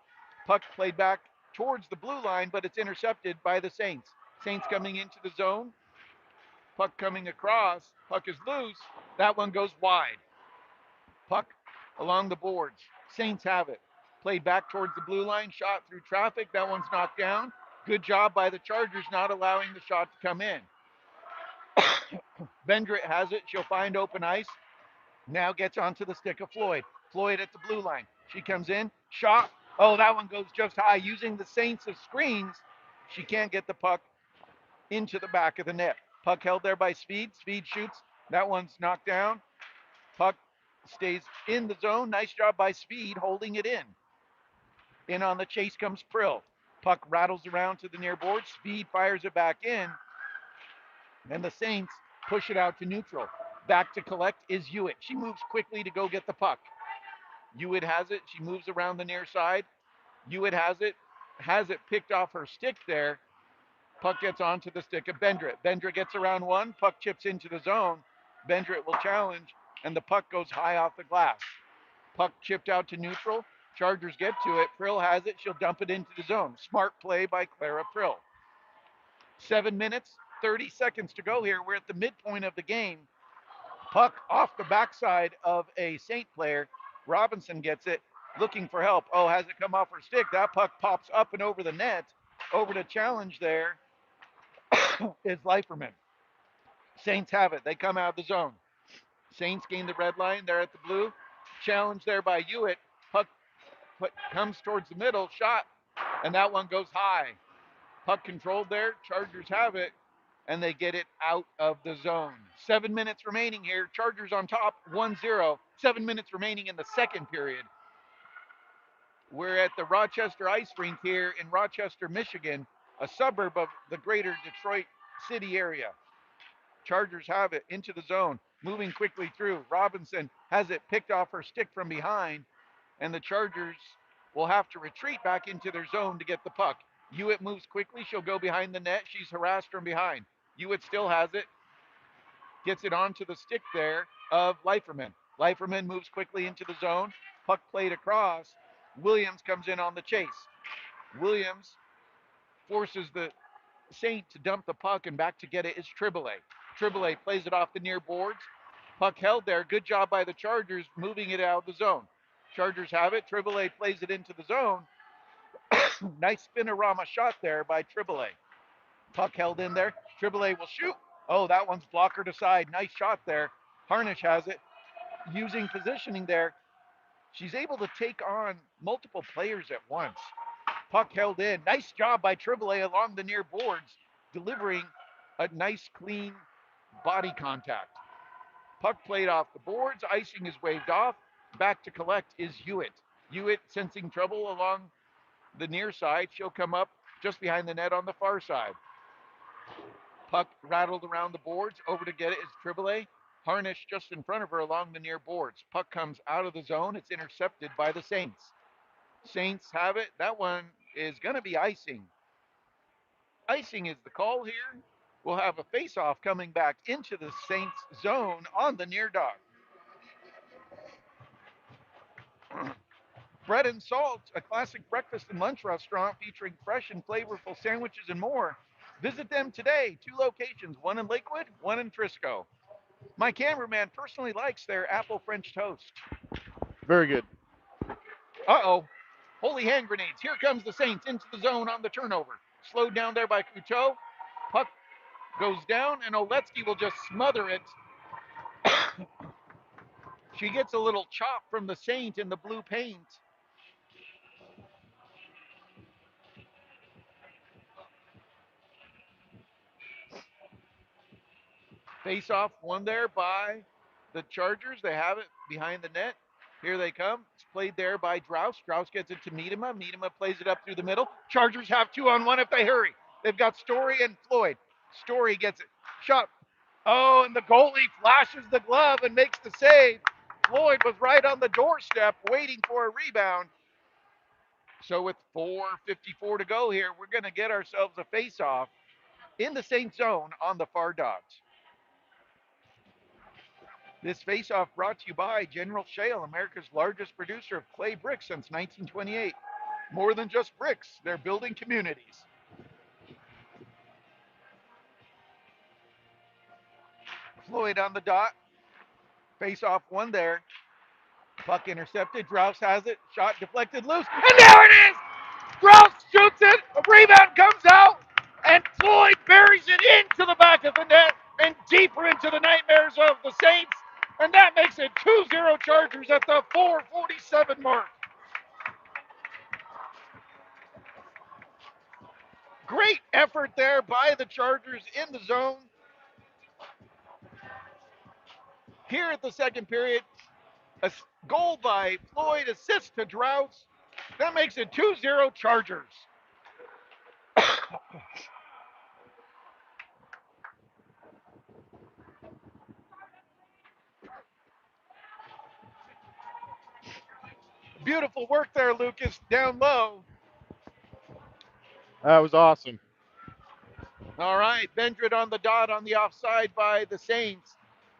Puck played back towards the blue line, but it's intercepted by the Saints. Saints coming into the zone. Puck coming across. Puck is loose. That one goes wide. Puck along the boards. Saints have it. Played back towards the blue line. Shot through traffic. That one's knocked down. Good job by the Chargers not allowing the shot to come in. Bendrit has it. She'll find open ice. Now gets onto the stick of Floyd. Floyd at the blue line. She comes in. Shot. Oh, that one goes just high. Using the Saints as screens, she can't get the puck into the back of the net. Puck held there by Speed. Speed shoots. That one's knocked down. Puck stays in the zone. Nice job by Speed holding it in. In on the chase comes Prill. Puck rattles around to the near board. Speed fires it back in. And the Saints push it out to neutral. Back to collect is Hewitt. She moves quickly to go get the puck. Hewitt has it. She moves around the near side. Hewitt has it picked off her stick there. Puck gets onto the stick of Bendrit. Bendrit gets around one. Puck chips into the zone. Bendrit will challenge, and the puck goes high off the glass. Puck chipped out to neutral. Chargers get to it. Prill has it. She'll dump it into the zone. Smart play by Clara Prill. 7 minutes, 30 seconds to go here. We're at the midpoint of the game. Puck off the backside of a Saint player. Robinson gets it, looking for help. Oh, has it come off her stick? That puck pops up and over the net. Over to challenge there is Leiferman. Saints have it. They come out of the zone. Saints gain the red line. They're at the blue. Challenge there by Hewitt. Puck comes towards the middle. Shot. And that one goes high. Puck controlled there. Chargers have it. And they get it out of the zone. 7 minutes remaining here. Chargers on top, 1-0. 7 minutes remaining in the second period. We're at the Rochester Ice Rink here in Rochester, Michigan. a suburb of the greater Detroit city area. Chargers have it into the zone, moving quickly through. Robinson has it picked off her stick from behind, and the Chargers will have to retreat back into their zone to get the puck. Hewitt moves quickly. She'll go behind the net. She's harassed from behind. Hewitt still has it, gets it onto the stick there of Leiferman. Leiferman moves quickly into the zone. Puck played across. Williams comes in on the chase. Williams forces the Saint to dump the puck, and back to get it is Triboulet. Triboulet plays it off the near boards. Puck held there. Good job by the Chargers moving it out of the zone. Chargers have it. Triboulet plays it into the zone. Nice spinorama shot there by Triboulet. Puck held in there. Triboulet will shoot. Oh, that one's blockered aside. Nice shot there. Harnish has it. Using positioning there, she's able to take on multiple players at once. Puck held in. Nice job by Triboulet along the near boards, delivering a nice, clean body contact. Puck played off the boards. Icing is waved off. Back to collect is Hewitt. Hewitt sensing trouble along the near side. She'll come up just behind the net on the far side. Puck rattled around the boards. Over to get it is Triboulet. Harnish just in front of her along the near boards. Puck comes out of the zone. It's intercepted by the Saints. Saints have it. That one is going to be icing. Icing is the call here. We'll have a face-off coming back into the Saints zone on the near dot. Bread and Salt, a classic breakfast and lunch restaurant featuring fresh and flavorful sandwiches and more. Visit them today. Two locations, one in Lakewood, one in Frisco. My cameraman personally likes their apple French toast. Very good. Uh-oh. Holy hand grenades. Here comes the Saints into the zone on the turnover. Slowed down there by Couteau. Puck goes down, and Oletsky will just smother it. She gets a little chop from the Saint in the blue paint. Face off won there by the Chargers. They have it behind the net. Here they come. It's played there by Draus. Draus gets it to Miedema. Miedema plays it up through the middle. Chargers have 2-on-1 if they hurry. They've got Story and Floyd. Story gets it. Shot. Oh, and the goalie flashes the glove and makes the save. Floyd was right on the doorstep waiting for a rebound. So with 4:54 to go here, we're going to get ourselves a face-off in the Saint zone on the far dot. This face-off brought to you by General Shale, America's largest producer of clay bricks since 1928. More than just bricks, they're building communities. Floyd on the dot. Face-off one there. Puck intercepted. Drouse has it. Shot deflected loose. And there it is! Drouse shoots it. A rebound comes out. And Floyd buries it into the back of the net and deeper into the nightmares of the Saints. And that makes it 2-0 Chargers at the 4:47 mark. Great effort there by the Chargers in the zone. Here at the second period, a goal by Floyd, assist to Droughts. That makes it 2-0 Chargers. Beautiful work there, Lucas, down low. That was awesome. All right, Bendrit on the dot on the offside by the Saints.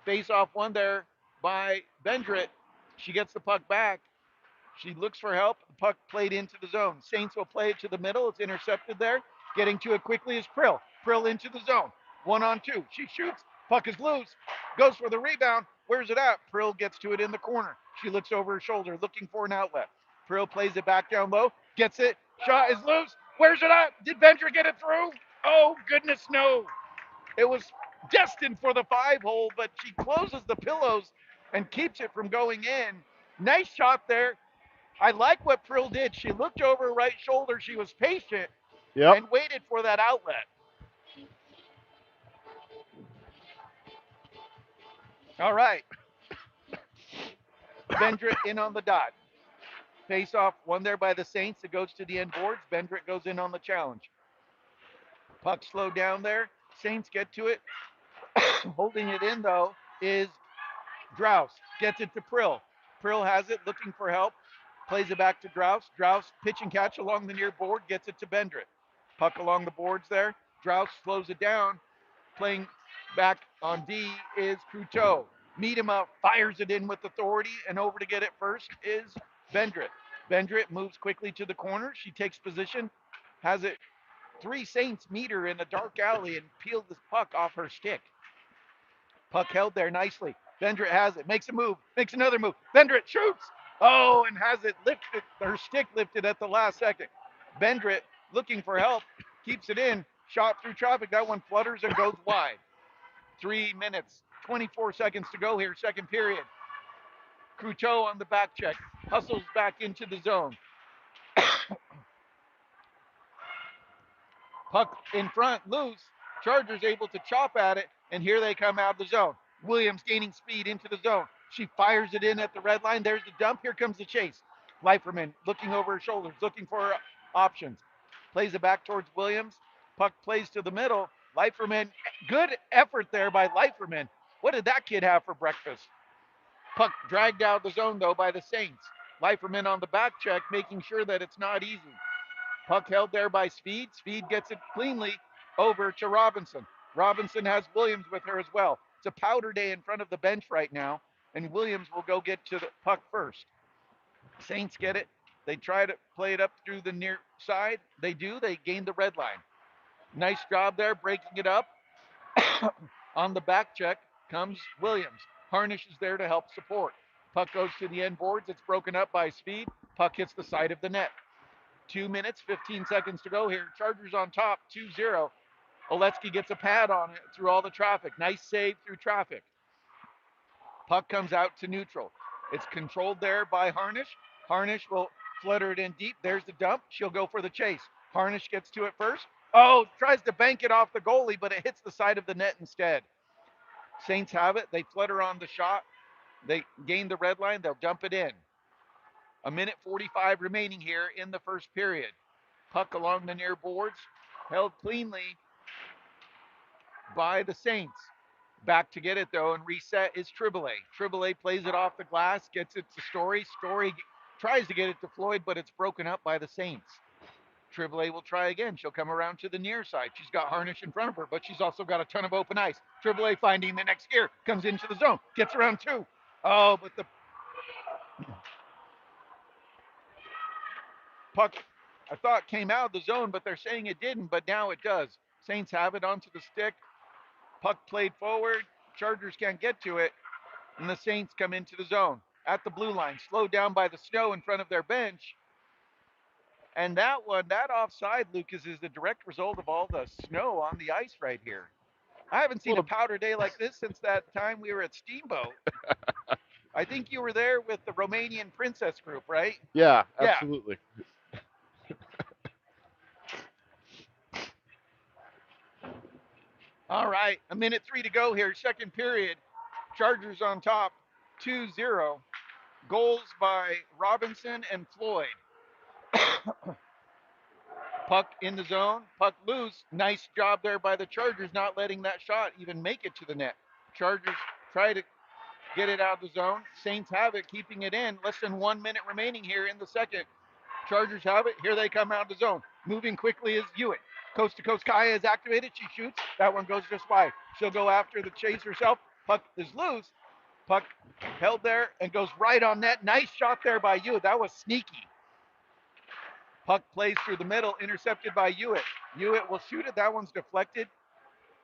Face off one there by Bendrit. She gets the puck back. She looks for help. The puck played into the zone. Saints will play it to the middle. It's intercepted there. Getting to it quickly is Prill. Prill into the zone. 1-on-2. She shoots. Puck is loose. Goes for the rebound. Where's it at? Prill gets to it in the corner. She looks over her shoulder, looking for an outlet. Prill plays it back down low. Gets it. Shot is loose. Where's it at? Did Vendra get it through? Oh, goodness, no. It was destined for the 5-hole, but she closes the pillows and keeps it from going in. Nice shot there. I like what Prill did. She looked over her right shoulder. She was patient Yep. and waited for that outlet. All right. Bendrit in on the dot. Face off, one there by the Saints. It goes to the end boards. Bendrit goes in on the challenge. Puck slowed down there. Saints get to it. Holding it in, though, is Drouse. Gets it to Prill. Prill has it, looking for help. Plays it back to Drouse. Drouse, pitch and catch along the near board, gets it to Bendrit. Puck along the boards there. Drouse slows it down. Playing back on D is Couteau. Miedema fires it in with authority, and over to get it first is Bendrit. Bendrit moves quickly to the corner. She takes position, has it. Three Saints meet her in a dark alley and peel this puck off her stick. Puck held there nicely. Bendrit has it, makes a move, makes another move. Bendrit shoots. Oh, and has it lifted, her stick lifted at the last second. Bendrit looking for help, keeps it in, shot through traffic. That one flutters and goes wide. 3 minutes, 24 seconds to go here, second period. Cruteau on the back check, hustles back into the zone. Puck in front, loose. Chargers able to chop at it, and here they come out of the zone. Williams gaining speed into the zone. She fires it in at the red line. There's the dump. Here comes the chase. Leiferman looking over her shoulders, looking for options. Plays it back towards Williams. Puck plays to the middle. Leiferman, good effort there by Leiferman. What did that kid have for breakfast? Puck dragged out of the zone, though, by the Saints. Leiferman on the back check, making sure that it's not easy. Puck held there by Speed. Speed gets it cleanly over to Robinson. Robinson has Williams with her as well. It's a powder day in front of the bench right now, and Williams will go get to the puck first. Saints get it. They try to play it up through the near side. They do. They gain the red line. Nice job there, breaking it up. On the back check comes Williams. Harnish is there to help support. Puck goes to the end boards. It's broken up by Speed. Puck hits the side of the net. 2 minutes, 15 seconds to go here. Chargers on top, 2-0. Oletsky gets a pad on it through all the traffic. Nice save through traffic. Puck comes out to neutral. It's controlled there by Harnish. Harnish will flutter it in deep. There's the dump. She'll go for the chase. Harnish gets to it first. Oh, tries to bank it off the goalie, but it hits the side of the net instead. Saints have it. They flutter on the shot. They gain the red line. They'll dump it in. A minute 45 remaining here in the first period. Puck along the near boards, held cleanly by the Saints. Back to get it though and reset is Triboulet. Triboulet plays it off the glass, gets it to Story. Story tries to get it to Floyd, but it's broken up by the Saints. Triboulet will try again. She'll come around to the near side. She's got Harnish in front of her, but she's also got a ton of open ice. Triboulet finding the next gear, comes into the zone, gets around two. Oh, but the puck, I thought came out of the zone, but they're saying it didn't, but now it does. Saints have it onto the stick. Puck played forward. Chargers can't get to it, and the Saints come into the zone at the blue line, slowed down by the snow in front of their bench. And that one, that offside, Lucas, is the direct result of all the snow on the ice right here. I haven't seen a Little, powder day like this since that time we were at Steamboat. I think you were there with the Romanian princess group, right? yeah, Yeah. absolutely. All right. A minute three to go here, second period. Chargers on top, 2-0. Goals by Robinson and Floyd. Puck in the zone, puck loose. Nice job there by the Chargers, not letting that shot even make it to the net. Chargers try to get it out of the zone. Saints have it, keeping it in. Less than 1 minute remaining here in the second. Chargers have it. Here they come out of the zone. Moving quickly is Hewitt. Coast to coast, Kaya is activated. She shoots. That one goes just wide. She'll go after the chase herself. Puck is loose. Puck held there and goes right on net. Nice shot there by Hewitt. That was sneaky. Puck plays through the middle, intercepted by Hewitt. Hewitt will shoot it. That one's deflected.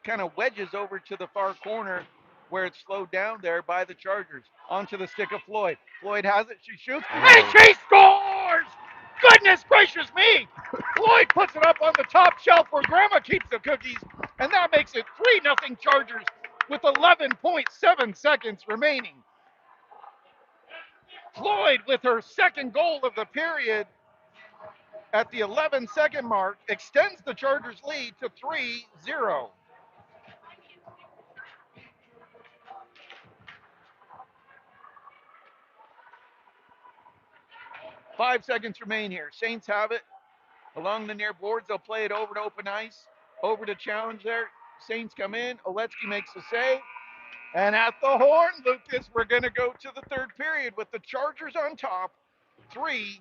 Kind of wedges over to the far corner where it's slowed down there by the Chargers. Onto the stick of Floyd. Floyd has it. She shoots. And Oh, she scores! Goodness gracious me! Floyd puts it up on the top shelf where Grandma keeps the cookies. And that makes it 3-0 Chargers with 11.7 seconds remaining. Floyd with her second goal of the period at the 11-second mark extends the Chargers lead to 3-0. 5 seconds remain here. Saints have it along the near boards. They'll play it over to open ice. Over to challenge there. Saints come in. Oletsky makes the save. And at the horn, Lucas, we're going to go to the third period with the Chargers on top, 3-0.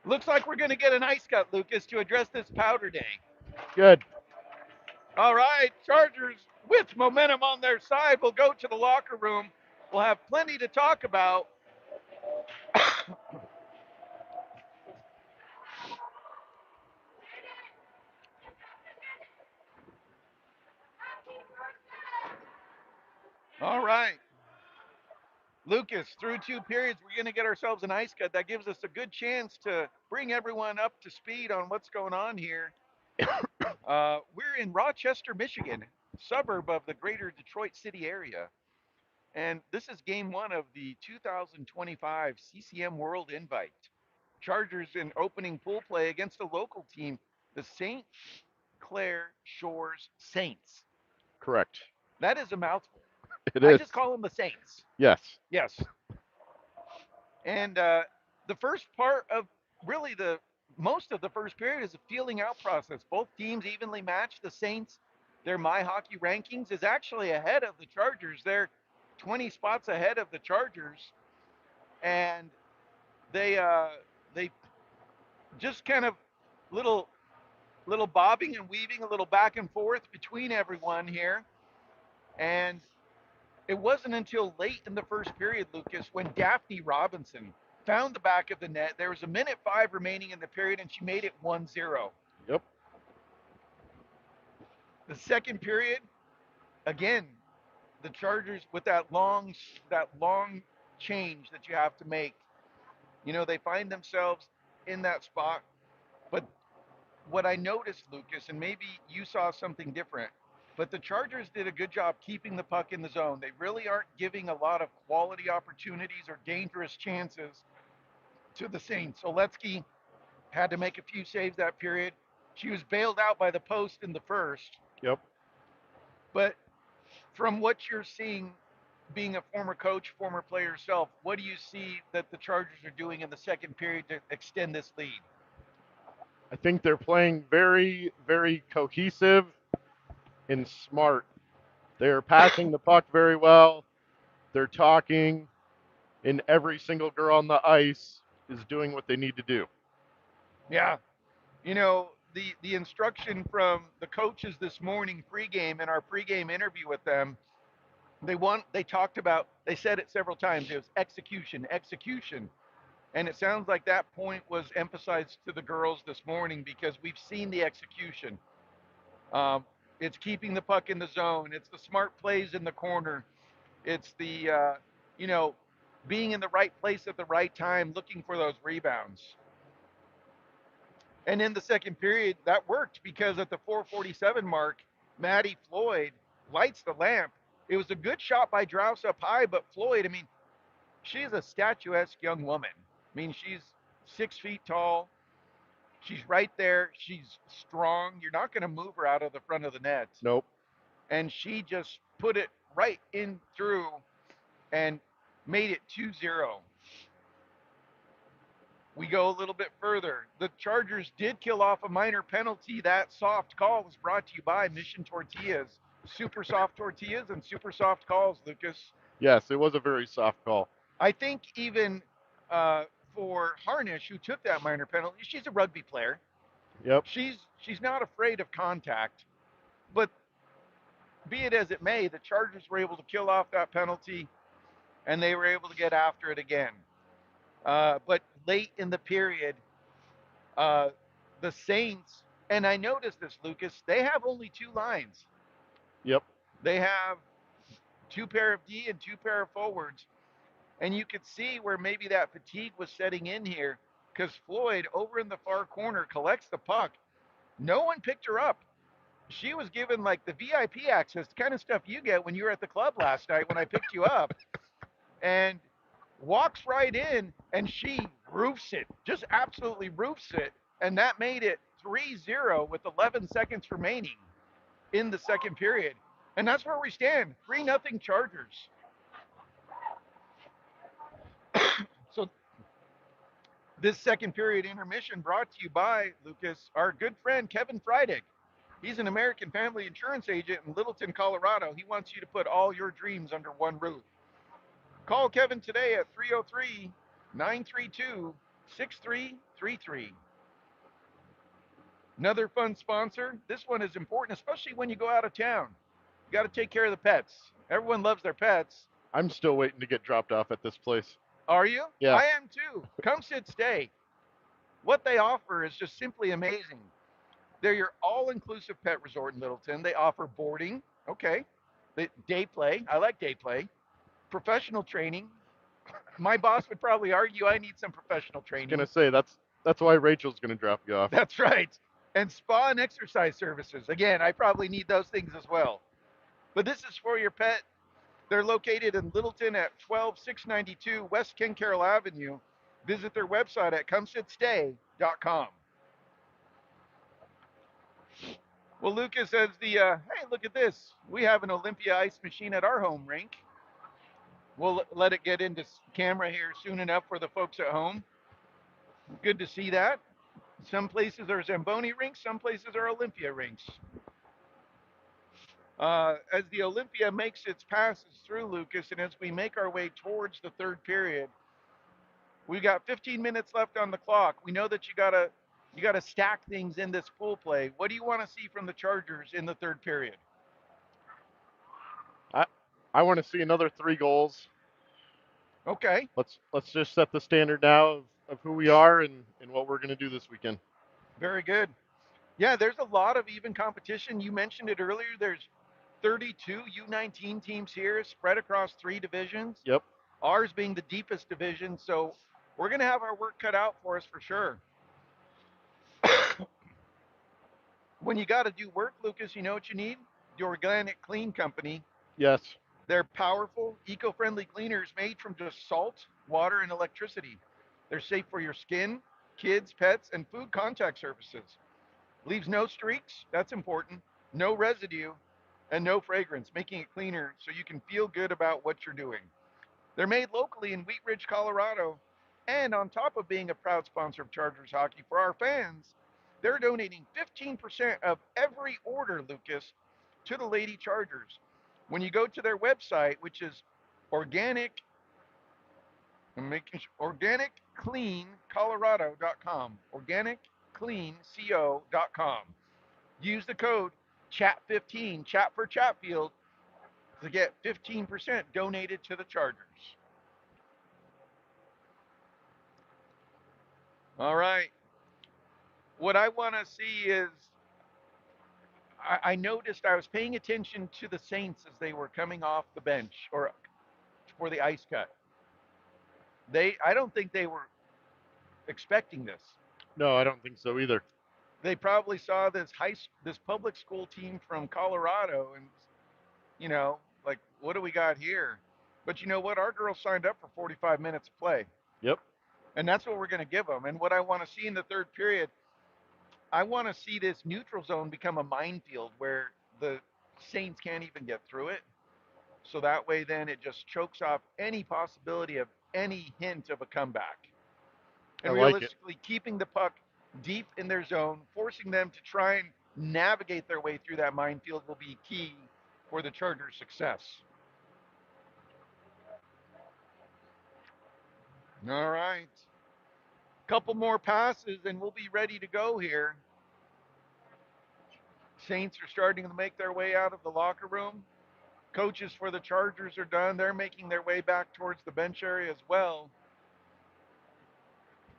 Looks like we're going to get an ice cut, Lucas, to address this powder day. Good. All right, Chargers with momentum on their side will go to the locker room. We'll have plenty to talk about. All right. Lucas, through two periods, we're going to get ourselves an ice cut. That gives us a good chance to bring everyone up to speed on what's going on here. We're in Rochester, Michigan, suburb of the greater Detroit City area. And this is game one of the 2025 CCM World Invite. Chargers in opening pool play against a local team, the St. Clair Shores Saints. Correct. That is a mouthful. It I is. just call them the Saints. Yes. Yes. And the first part of really the most of the first period is a feeling out process. Both teams evenly matched. The Saints, their My Hockey rankings is actually ahead of the Chargers. They're 20 spots ahead of the Chargers, and they just kind of little little bobbing and weaving, a little back and forth between everyone here. And it wasn't until late in the first period, Lucas, when Daphne Robinson found the back of the net. There was a minute five remaining in the period, and she made it 1-0. Yep. The second period, again, the Chargers with that long change that you have to make. They find themselves in that spot. But what I noticed, Lucas, and maybe you saw something different, but the Chargers did a good job keeping the puck in the zone. They really aren't giving a lot of quality opportunities or dangerous chances to the Saints. Oletsky had to make a few saves that period. She was bailed out by the post in the first. Yep. But from what you're seeing, being a former coach, former player yourself, what do you see that the Chargers are doing in the second period to extend this lead? I think they're playing very, very cohesive and smart. They're passing the puck very well. They're talking, and every single girl on the ice is doing what they need to do. Yeah, the instruction from the coaches this morning pregame in our pregame interview with them, they said it several times. It was execution, execution. And it sounds like that point was emphasized to the girls this morning because we've seen the execution. Um, it's keeping the puck in the zone. It's the smart plays in the corner. It's you know, being in the right place at the right time, looking for those rebounds. And in the second period, that worked because at the 4:47 mark, Maddie Floyd lights the lamp. It was a good shot by Drouse up high, but Floyd, I mean, she's a statuesque young woman. I mean, she's 6 feet tall. She's right there. She's strong. You're not going to move her out of the front of the net. Nope. And she just put it right in through and made it 2-0. We go a little bit further. The Chargers did kill off a minor penalty. That soft call was brought to you by Mission Tortillas, super soft tortillas and super soft calls, Lucas. Yes, it was a very soft call. I think even uh, for Harnish, who took that minor penalty, she's a rugby player. Yep. She's not afraid of contact. But be it as it may, the Chargers were able to kill off that penalty, and they were able to get after it again. But late in the period, uh, the Saints, and I noticed this, Lucas, they have only two lines. Yep. They have two pair of D and two pair of forwards. And you could see where maybe that fatigue was setting in here because Floyd, over in the far corner, collects the puck. No one picked her up. She was given like the VIP access, the kind of stuff you get when you were at the club last night when I picked you up. And walks right in and she roofs it, just absolutely roofs it. And that made it 3-0 with 11 seconds remaining in the second period. And that's where we stand, 3-0 Chargers. So This second period intermission brought to you by Lucas, our good friend Kevin Freidig. He's an American family insurance agent in Littleton, Colorado. He wants you to put all your dreams under one roof. Call Kevin today at 303 932 6333. Another fun sponsor. This one is important, especially when you go out of town. You got to take care of the pets. Everyone loves their pets. I'm still waiting to get dropped off at this place. Are you? Yeah, I am too. Come sit, stay. What they offer is just simply amazing. They're your all inclusive pet resort in Littleton. They offer boarding, okay, day play. I like day play. Professional training. My boss would probably argue I need some professional I was gonna training. say that's why Rachel's gonna drop you off. That's right. And spa and exercise services. Again, I probably need those things as well. But this is for your pet. They're located in Littleton at 12692 West King Carroll Avenue. Visit their website at comesitstay.com. Well, Lucas says hey, look at this. We have an Olympia ice machine at our home rink. We'll let it get into camera here soon enough for the folks at home. Good to see that. Some places are Zamboni rinks, some places are Olympia rinks. As the Olympia makes its passes through, Lucas, and as we make our way towards the third period, we got 15 minutes left on the clock. We know that you gotta stack things in this pool play. What do you want to see from the Chargers in the third period? I I want to see another 3 goals. Okay, Let's just set the standard now of who we are and what we're gonna do this weekend. very good. Yeah, there's a lot of even competition. You mentioned it earlier. There's 32 U19 teams here spread across 3 divisions, Yep. ours being the deepest division. So we're going to have our work cut out for us for sure. When you got to do work, Lucas, you know what you need? The Organic Clean Company. Yes. They're powerful, eco friendly cleaners made from just salt, water, and electricity. They're safe for your skin, kids, pets, and food contact surfaces. Leaves no streaks, that's important, no residue, and no fragrance, making it cleaner so you can feel good about what you're doing. They're made locally in Wheat Ridge, Colorado. And on top of being a proud sponsor of Chargers hockey for our fans, they're donating 15% of every order, Lucas, to the Lady Chargers. When you go to their website, which is organic, I'm making sure, organiccleancolorado.com, organiccleanco.com. Use the code chat15, chat for Chatfield, to get 15% donated to the Chargers. All right. What I want to see is I noticed I was paying attention to the Saints as they were coming off the bench or for the ice cut. I don't think they were expecting this. No, I don't think so either. They probably saw this public school team from Colorado and like what do we got here? But you know what? Our girls signed up for 45 minutes of play, Yep. and that's what we're going to give them. And what I want to see in the third period, I want to see this neutral zone become a minefield where the Saints can't even get through it. So that way, then it just chokes off any possibility of any hint of a comeback. I And like it. realistically, keeping the puck deep in their zone, forcing them to try and navigate their way through that minefield will be key for the Chargers' success. All right. Couple more passes and we'll be ready to go here. Saints are starting to make their way out of the locker room. Coaches for the Chargers are done. They're making their way back towards the bench area as well.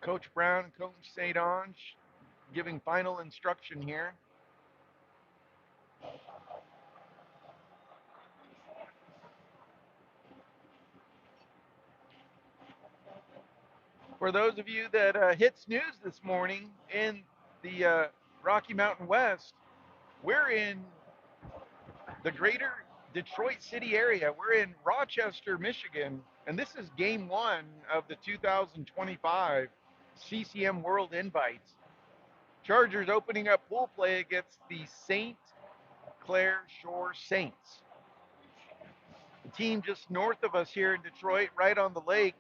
Coach Brown and Coach St. Ange giving final instruction here. For those of you that hit snooze this morning in the Rocky Mountain West, we're in the greater Detroit City area. We're in Rochester, Michigan, and this is game one of the 2025 CCM World Invites. Chargers opening up pool play against the St. Clair Shore Saints. The team just north of us here in Detroit, right on the lake.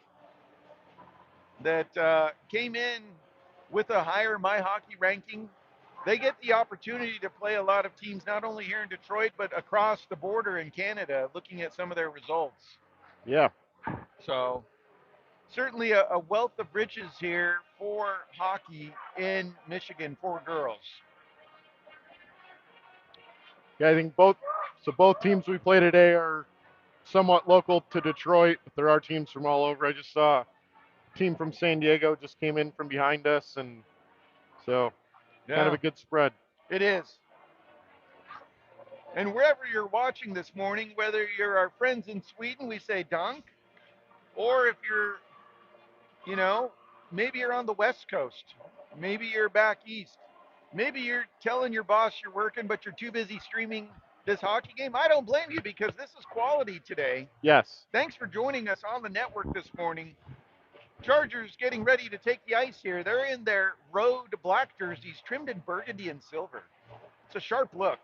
that came in with a higher My Hockey ranking. They get the opportunity to play a lot of teams, not only here in Detroit, but across the border in Canada, looking at some of their results. Yeah. So, certainly a wealth of riches here for hockey in Michigan for girls. Yeah, I think both teams we play today are somewhat local to Detroit, but there are teams from all over. I just saw a team from San Diego just came in from behind us, and so kind of Yeah, a good spread. it is. And wherever you're watching this morning, whether you're our friends in Sweden, we say Dank, or if you're, you know, maybe you're on the West Coast, maybe you're back east, maybe you're telling your boss you're working, but you're too busy streaming this hockey game. I don't blame you because this is quality today. Yes, Thanks for joining us on the network this morning. Chargers getting ready to take the ice here. They're in their road black jerseys trimmed in burgundy and silver. It's a sharp look.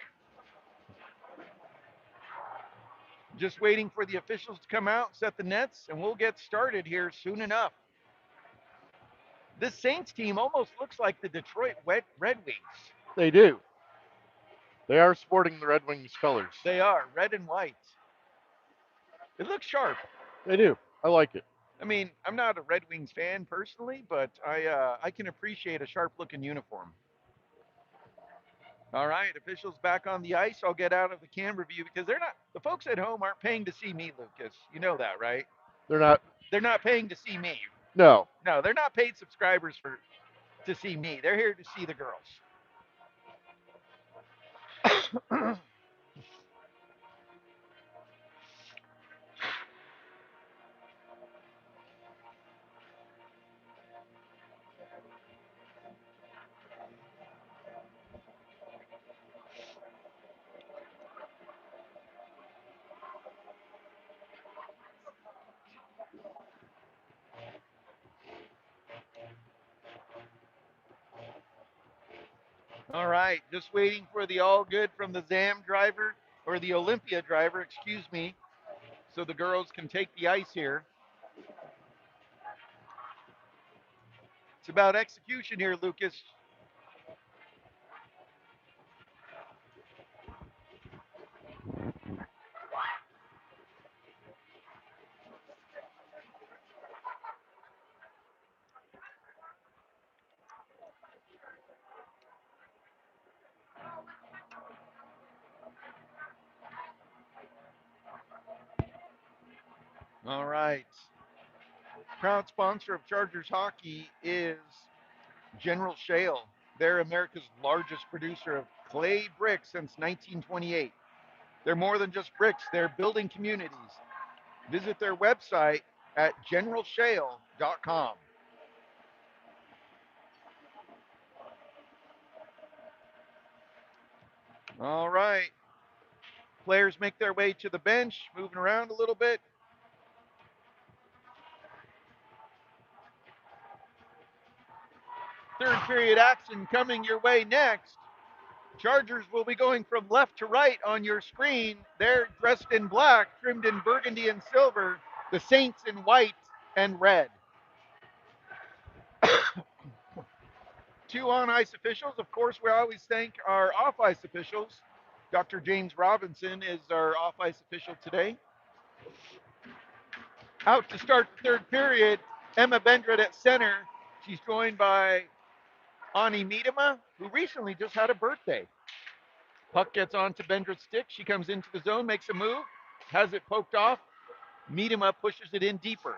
Just waiting for the officials to come out, set the nets, and we'll get started here soon enough. This Saints team almost looks like the Detroit Red Wings. they do. They are sporting the Red Wings colors. They are red and white. It looks sharp. They do. I like it. I mean, I'm not a Red Wings fan personally, but I can appreciate a sharp looking uniform. All right, officials back on the ice. I'll get out of the camera view because they're not the folks at home aren't paying to see me, Lucas. You know that, right? They're not. They're not paying to see me. No, No, they're not paid subscribers for to see me. They're here to see the girls. All right, just waiting for the all good from the ZAM driver or the Olympia driver, excuse me, so the girls can take the ice here. It's about execution here, Lucas. All right. Proud sponsor of Chargers hockey is General Shale. They're America's largest producer of clay bricks since 1928. They're more than just bricks, they're building communities. Visit their website at generalshale.com. All right. Players make their way to the bench, moving around a little bit. Third period action coming your way next. Chargers will be going from left to right on your screen. They're dressed in black, trimmed in burgundy and silver. The Saints in white and red. Two on ice officials. Of course, we always thank our off ice officials. Dr. James Robinson is our off ice official today. Out to start the third period, Emma Bendred at center. She's joined by Ani Miedema, who recently just had a birthday. Puck gets onto Bendred's stick. She comes into the zone, makes a move, has it poked off. Miedema pushes it in deeper.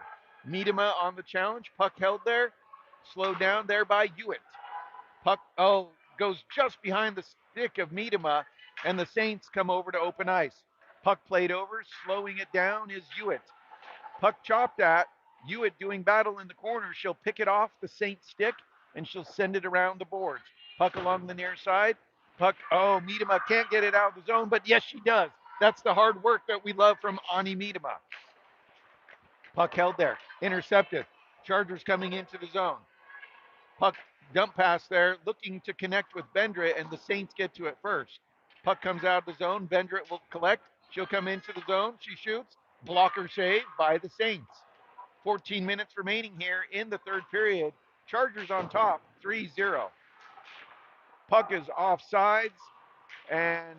Miedema on the challenge. Puck held there. Slowed down there by Hewitt. Puck goes just behind the stick of Miedema, and the Saints come over to open ice. Puck played over, slowing it down is Hewitt. Puck chopped at. Hewitt doing battle in the corner. She'll pick it off the Saints stick and she'll send it around the boards. Puck along the near side. Puck, Miedema can't get it out of the zone, but yes, she does. That's the hard work that we love from Ani Miedema. Puck held there, intercepted. Chargers coming into the zone. Puck dump pass there, looking to connect with Bendra, and the Saints get to it first. Puck comes out of the zone. Bendra will collect. She'll come into the zone. She shoots. Blocker save by the Saints. 14 minutes remaining here in the third period. Chargers on top, 3-0. Puck is offsides, and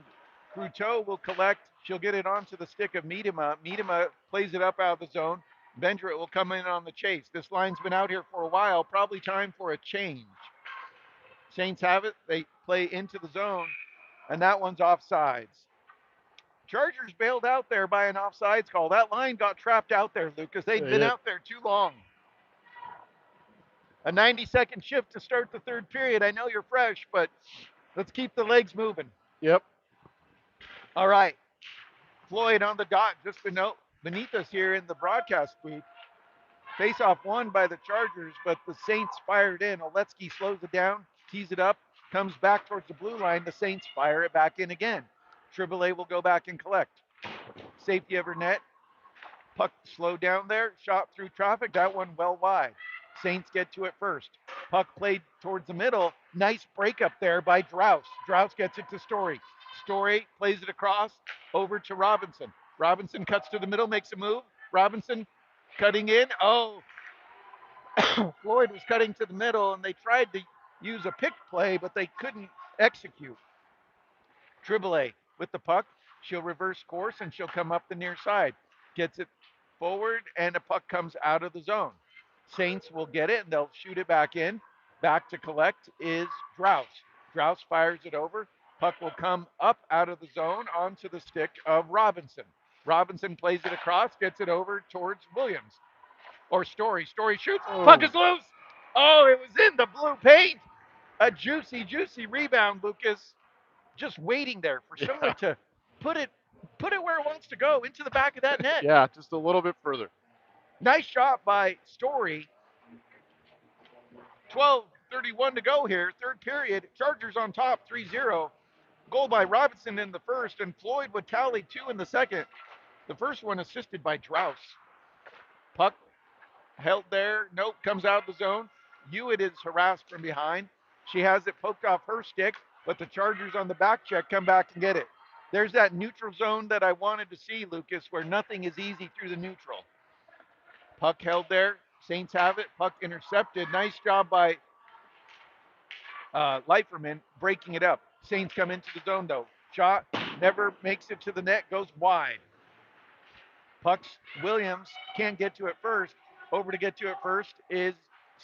Cruteau will collect. She'll get it onto the stick of Miedema. Miedema plays it up out of the zone. Bendrit will come in on the chase. This line's been out here for a while. Probably time for a change. Saints have it. They play into the zone, and that one's offsides. Chargers bailed out there by an offsides call. That line got trapped out there, Lucas. They'd They been did. out there too long. A 90-second shift to start the third period. I know you're fresh, but let's keep the legs moving. Yep. All right. Floyd on the dot, just beneath us here in the broadcast booth. Face-off won by the Chargers, but the Saints fired in. Oletsky slows it down, tees it up, comes back towards the blue line. The Saints fire it back in again. Triboulet will go back and collect. Safety of her net. Puck slowed down there, shot through traffic. That one well wide. Saints get to it first. Puck played towards the middle. Nice break up there by Drouse. Drouse gets it to Story. Story plays it across over to Robinson. Robinson cuts to the middle, makes a move. Robinson cutting in. Oh, Floyd was cutting to the middle, and they tried to use a pick play, but they couldn't execute. Triboulet with the puck. She'll reverse course and she'll come up the near side. Gets it forward, and the puck comes out of the zone. Saints will get it and they'll shoot it back in. Back to collect is Drouse. Drouse fires it over. Puck will come up out of the zone onto the stick of Robinson. Robinson plays it across, gets it over towards Williams. Or Story. Story shoots. Puck Oh, is loose. Oh, it was in the blue paint. A juicy, juicy rebound, Lucas, just waiting there for yeah. someone to put it put it where it wants to go, into the back of that net. Yeah, just a little bit further. Nice shot by Story. 12:31 to go here, third period. Chargers on top, 3-0. Goal by Robinson in the first, and Floyd would tally two in the second. The first one assisted by Drouse. Puck held there. Nope, comes out of the zone. Hewitt is harassed from behind. She has it poked off her stick, but the Chargers on the back check come back and get it. There's that neutral zone that I wanted to see, Lucas, where nothing is easy through the neutral. Puck held there. Saints have it. Puck intercepted. Nice job by Leiferman breaking it up. Saints come into the zone, though. Shot never makes it to the net, goes wide. Pucks Williams can't get to it first. Over to get to it first is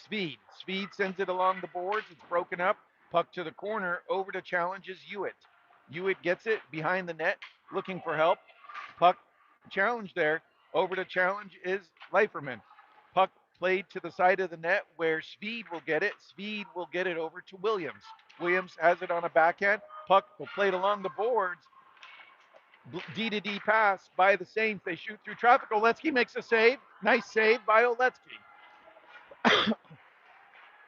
Speed. Speed sends it along the boards. It's broken up. Puck to the corner. Over to challenges Hewitt. Hewitt gets it behind the net, looking for help. Puck challenge there. Over to challenge is Leiferman. Puck played to the side of the net where Speed will get it. Speed will get it over to Williams. Williams has it on a backhand. Puck will play it along the boards. D to D pass by the Saints. They shoot through traffic. Oletsky makes a save. Nice save by Oletsky.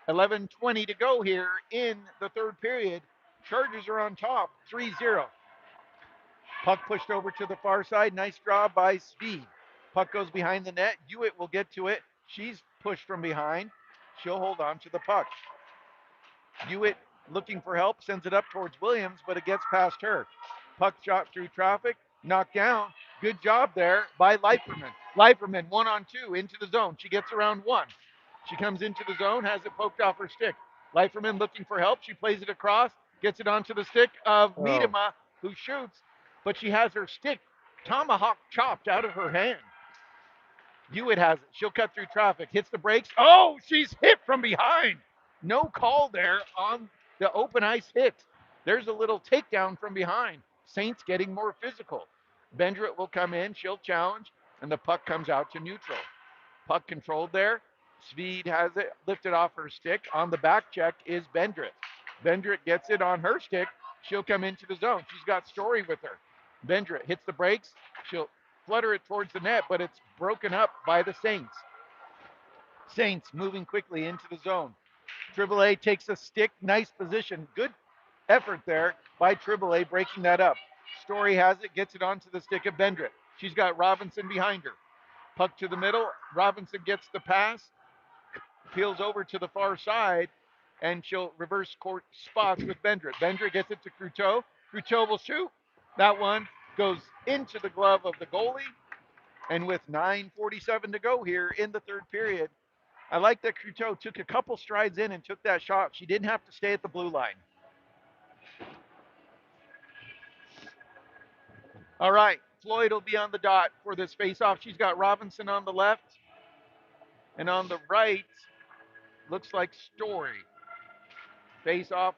11:20 to go here in the third period. Chargers are on top, 3-0. Puck pushed over to the far side. Nice draw by Speed. Puck goes behind the net. Hewitt will get to it. She's pushed from behind. She'll hold on to the puck. Hewitt looking for help, sends it up towards Williams, but it gets past her. Puck shot through traffic, knocked down. Good job there by Leiferman. Leiferman, 1-on-2, into the zone. She gets around one. She comes into the zone, has it poked off her stick. Leiferman looking for help. She plays it across, gets it onto the stick of Oh, Miedema, who shoots, but she has her stick tomahawk chopped out of her hand. Hewitt has it. She'll cut through traffic, hits the brakes. Oh, she's hit from behind. No call there on the open ice hit. There's a little takedown from behind. Saints getting more physical. Bendrit will come in. She'll challenge, and the puck comes out to neutral. Puck controlled there. Speed has it lifted off her stick. On the back check is Bendrit. Bendrit gets it on her stick. She'll come into the zone. She's got Story with her. Bendrit hits the brakes. She'll flutter it towards the net, but it's broken up by the Saints. Saints moving quickly into the zone. Triboulet takes a stick. Nice position. Good effort there by Triboulet breaking that up. Story has it, gets it onto the stick of Bendrit. She's got Robinson behind her. Puck to the middle. Robinson gets the pass, peels over to the far side, and she'll reverse court spots with Bendrit. Bendrit gets it to Cruteau. Cruteau will shoot. That one goes into the glove of the goalie, And with 9:47 to go here in the third period, I like that Cruteau took a couple strides in and took that shot. She didn't have to stay at the blue line. All right, Floyd will be on the dot for this face-off. She's got Robinson on the left, and on the right, looks like Story. Face-off,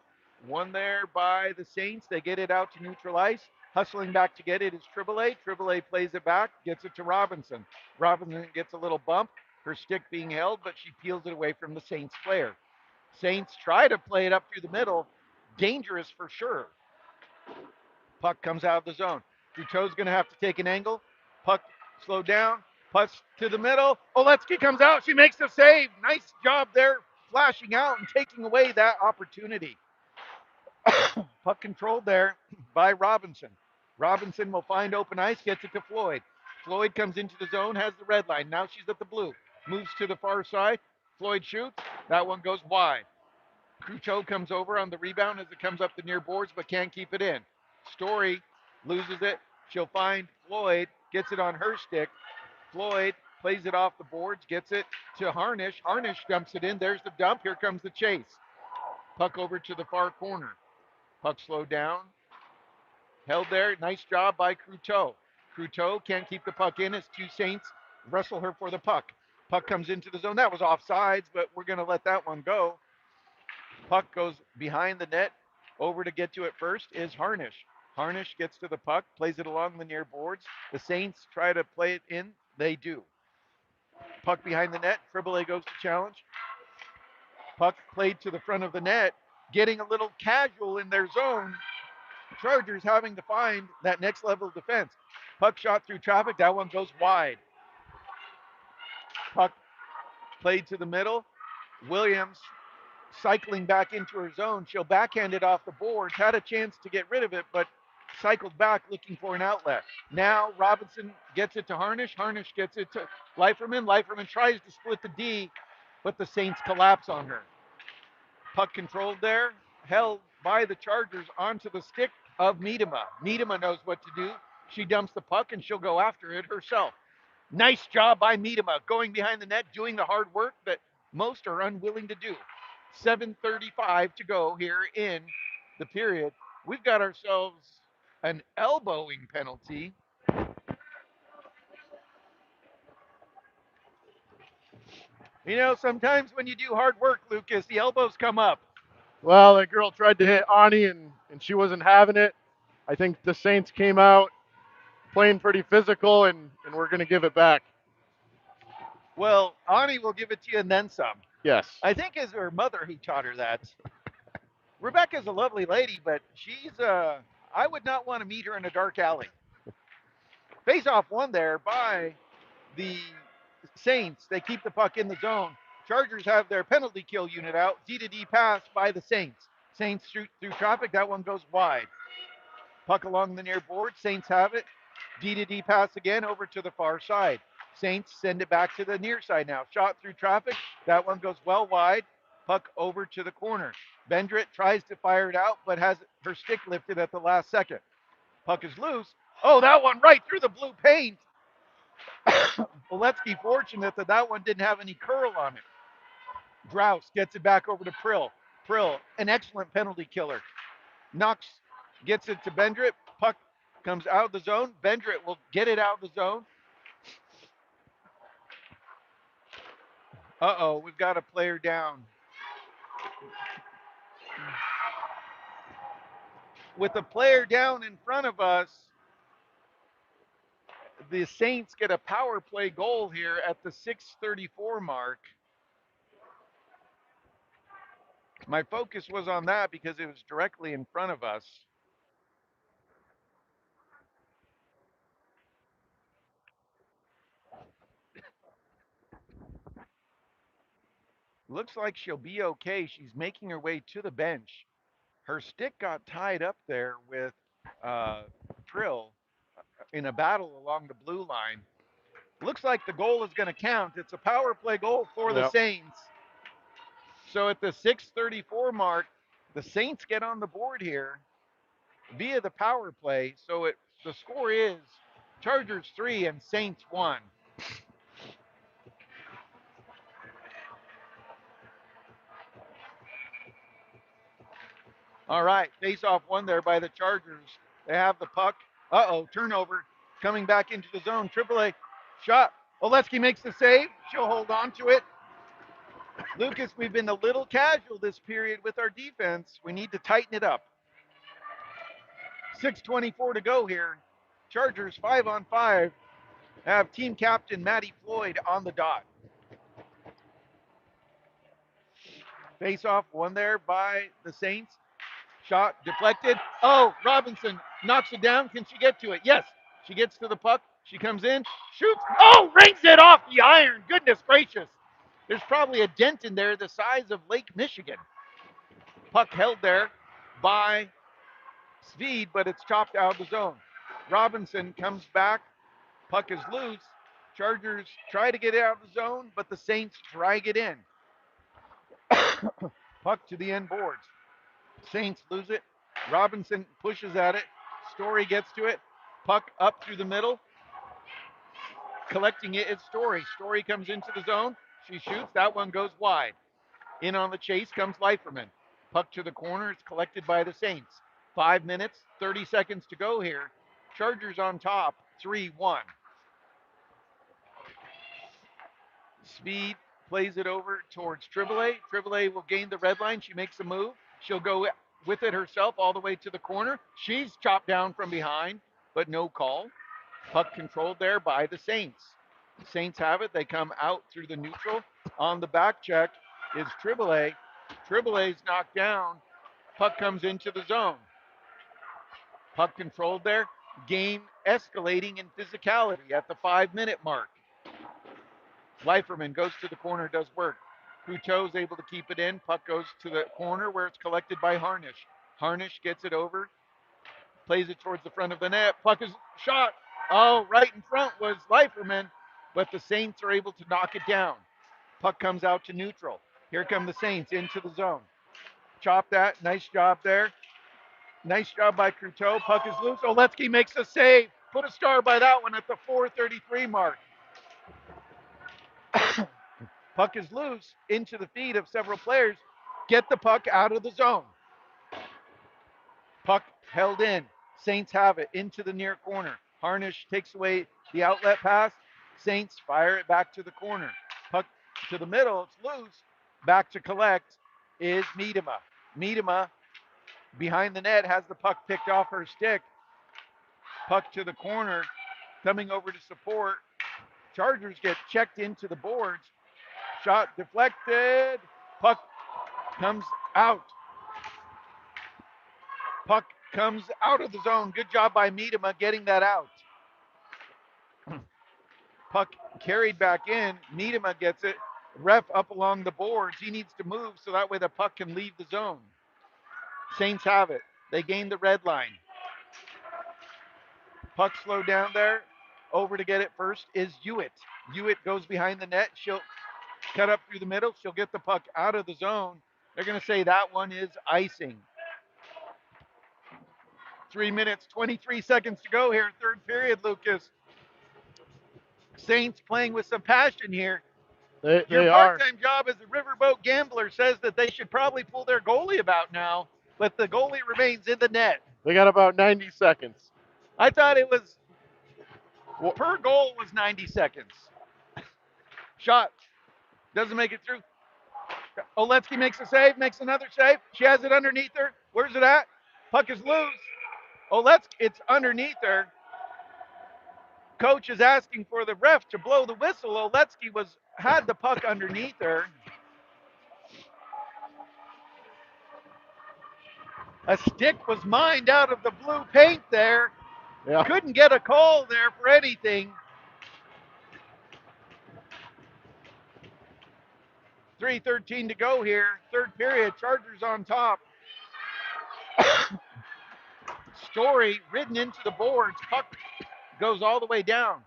one there by the Saints. They get it out to neutral ice. Hustling back to get it is Triboulet. Triboulet plays it back, gets it to Robinson. Robinson gets a little bump, her stick being held, but she peels it away from the Saints player. Saints try to play it up through the middle. Dangerous for sure. Puck comes out of the zone. Duteau's going to have to take an angle. Puck slowed down. Puck to the middle. Oletsky comes out. She makes the save. Nice job there, flashing out and taking away that opportunity. Puck controlled there by Robinson. Robinson will find open ice, gets it to Floyd. Floyd comes into the zone, has the red line. Now she's at the blue. Moves to the far side. Floyd shoots. That one goes wide. Cruteau comes over on the rebound as it comes up the near boards, but can't keep it in. Story loses it. She'll find Floyd, gets it on her stick. Floyd plays it off the boards, gets it to Harnish. Harnish dumps it in. There's the dump. Here comes the chase. Puck over to the far corner. Puck slowed down. Held there. Nice job by Cruteau. Cruteau can't keep the puck in as two Saints wrestle her for the puck. Puck comes into the zone. That was offsides, but we're going to let that one go. Puck goes behind the net. Over to get to it first is Harnish. Harnish gets to the puck, plays it along the near boards. The Saints try to play it in. They do. Puck behind the net. Triboulet goes to challenge. Puck played to the front of the net, getting a little casual in their zone. Chargers having to find that next level of defense. Puck shot through traffic. That one goes wide. Puck played to the middle. Williams cycling back into her zone. She'll backhand it off the boards. Had a chance to get rid of it, but cycled back looking for an outlet. Now Robinson gets it to Harnish. Harnish gets it to Leiferman. Leiferman tries to split the D, but the Saints collapse on her. Puck controlled there, held by the Chargers onto the stick of Miedema. Miedema knows what to do. She dumps the puck and she'll go after it herself. Nice job by Miedema, going behind the net, doing the hard work that most are unwilling to do. 7:35 to go here in the period. We've got ourselves an elbowing penalty. You know, sometimes when you do hard work, Lucas, the elbows come up. Well, that girl tried to hit Ani, and she wasn't having it. I think the Saints came out playing pretty physical, and we're going to give it back. Well, Ani will give it to you and then some. Yes. I think it's her mother who taught her that. Rebecca's a lovely lady, but I would not want to meet her in a dark alley. Face off one there by the Saints. They keep the puck in the zone. Chargers have their penalty kill unit out. D to D pass by the Saints. Saints shoot through traffic. That one goes wide. Puck along the near board. Saints have it. D to D pass again over to the far side. Saints send it back to the near side now. Shot through traffic. That one goes well wide. Puck over to the corner. Bendrit tries to fire it out, but has her stick lifted at the last second. Puck is loose. Oh, that one right through the blue paint. Oletsky fortunate that that one didn't have any curl on it. Drouse gets it back over to Prill. Prill, an excellent penalty killer. Knox gets it to Bendrit. Puck comes out of the zone. Bendrit will get it out of the zone. Uh-oh, we've got a player down. With a player down in front of us, the Saints get a power play goal here at the 6:34 mark. My focus was on that because it was directly in front of us. Looks like she'll be okay. She's making her way to the bench. Her stick got tied up there with uh, Trill in a battle along the blue line. Looks like the goal is going to count. It's a power play goal for the Yep. Saints. So at the 6:34 mark, the Saints get on the board here via the power play. So the score is Chargers 3 and Saints 1. All right, face-off one there by the Chargers. They have the puck. Uh-oh, turnover. Coming back into the zone. Triple A shot. Oleski makes the save. She'll hold on to it. Lucas, we've been a little casual this period with our defense. We need to tighten it up. 6:24 to go here. Chargers 5-on-5 have team captain Maddie Floyd on the dot. Face off one there by the Saints. Shot deflected. Oh, Robinson knocks it down. Can she get to it? Yes. She gets to the puck. She comes in, shoots. Oh, rings it off the iron. Goodness gracious. There's probably a dent in there the size of Lake Michigan. Puck held there by Speed, but it's chopped out of the zone. Robinson comes back. Puck is loose. Chargers try to get it out of the zone, but the Saints drag it in. Puck to the end boards. Saints lose it. Robinson pushes at it. Story gets to it. Puck up through the middle. Collecting it is Story. Story comes into the zone. She shoots. That one goes wide. In on the chase comes Leiferman. Puck to the corner. It's collected by the Saints. 5 minutes, 30 seconds to go here. Chargers on top, 3-1. Speed plays it over towards Triboulet. Triboulet will gain the red line. She makes a move. She'll go with it herself all the way to the corner. She's chopped down from behind, but no call. Puck controlled there by the Saints. The Saints have it. They come out through the neutral. On the back check is Triboulet. Triboulet's knocked down. Puck comes into the zone. Puck controlled there. Game escalating in physicality at the 5 minute mark. Leiferman goes to the corner, does work. Couteau's able to keep it in. Puck goes to the corner where it's collected by Harnish. Harnish gets it over, plays it towards the front of the net. Puck is shot. Oh, right in front was Leiferman, but the Saints are able to knock it down. Puck comes out to neutral. Here come the Saints into the zone. Chop that. Nice job there. Nice job by Couteau. Puck is loose. Oletsky makes a save. Put a star by that one at the 4:33 mark. Puck is loose into the feet of several players. Get the puck out of the zone. Puck held in. Saints have it into the near corner. Harnish takes away the outlet pass. Saints fire it back to the corner. Puck to the middle. It's loose. Back to collect is Miedema. Miedema behind the net has the puck picked off her stick. Puck to the corner. Coming over to support. Chargers get checked into the boards. Shot deflected. Puck comes out. Puck comes out of the zone. Good job by Miedema getting that out. Puck carried back in. Miedema gets it. Ref up along the boards. He needs to move so that way the puck can leave the zone. Saints have it. They gain the red line. Puck slowed down there. Over to get it first is Hewitt. Hewitt goes behind the net. She'll cut up through the middle. She'll get the puck out of the zone. They're going to say that one is icing. 3 minutes, 23 seconds to go here, third period, Lucas. Saints playing with some passion here. Your They are. part-time job as a riverboat gambler says that they should probably pull their goalie about now, but the goalie remains in the net. They got about 90 seconds. I thought it was per goal was 90 seconds. Shot doesn't make it through. Oletsky makes a save, makes another save. She has it underneath her. Where's it at? Puck is loose. Oletsky, it's underneath her. Coach is asking for the ref to blow the whistle. Oletsky had the puck underneath her. A stick was mined out of the blue paint there. Yeah. Couldn't get a call there for anything. 3:13 to go here. Third period. Chargers on top. Story ridden into the boards. Puck goes all the way down.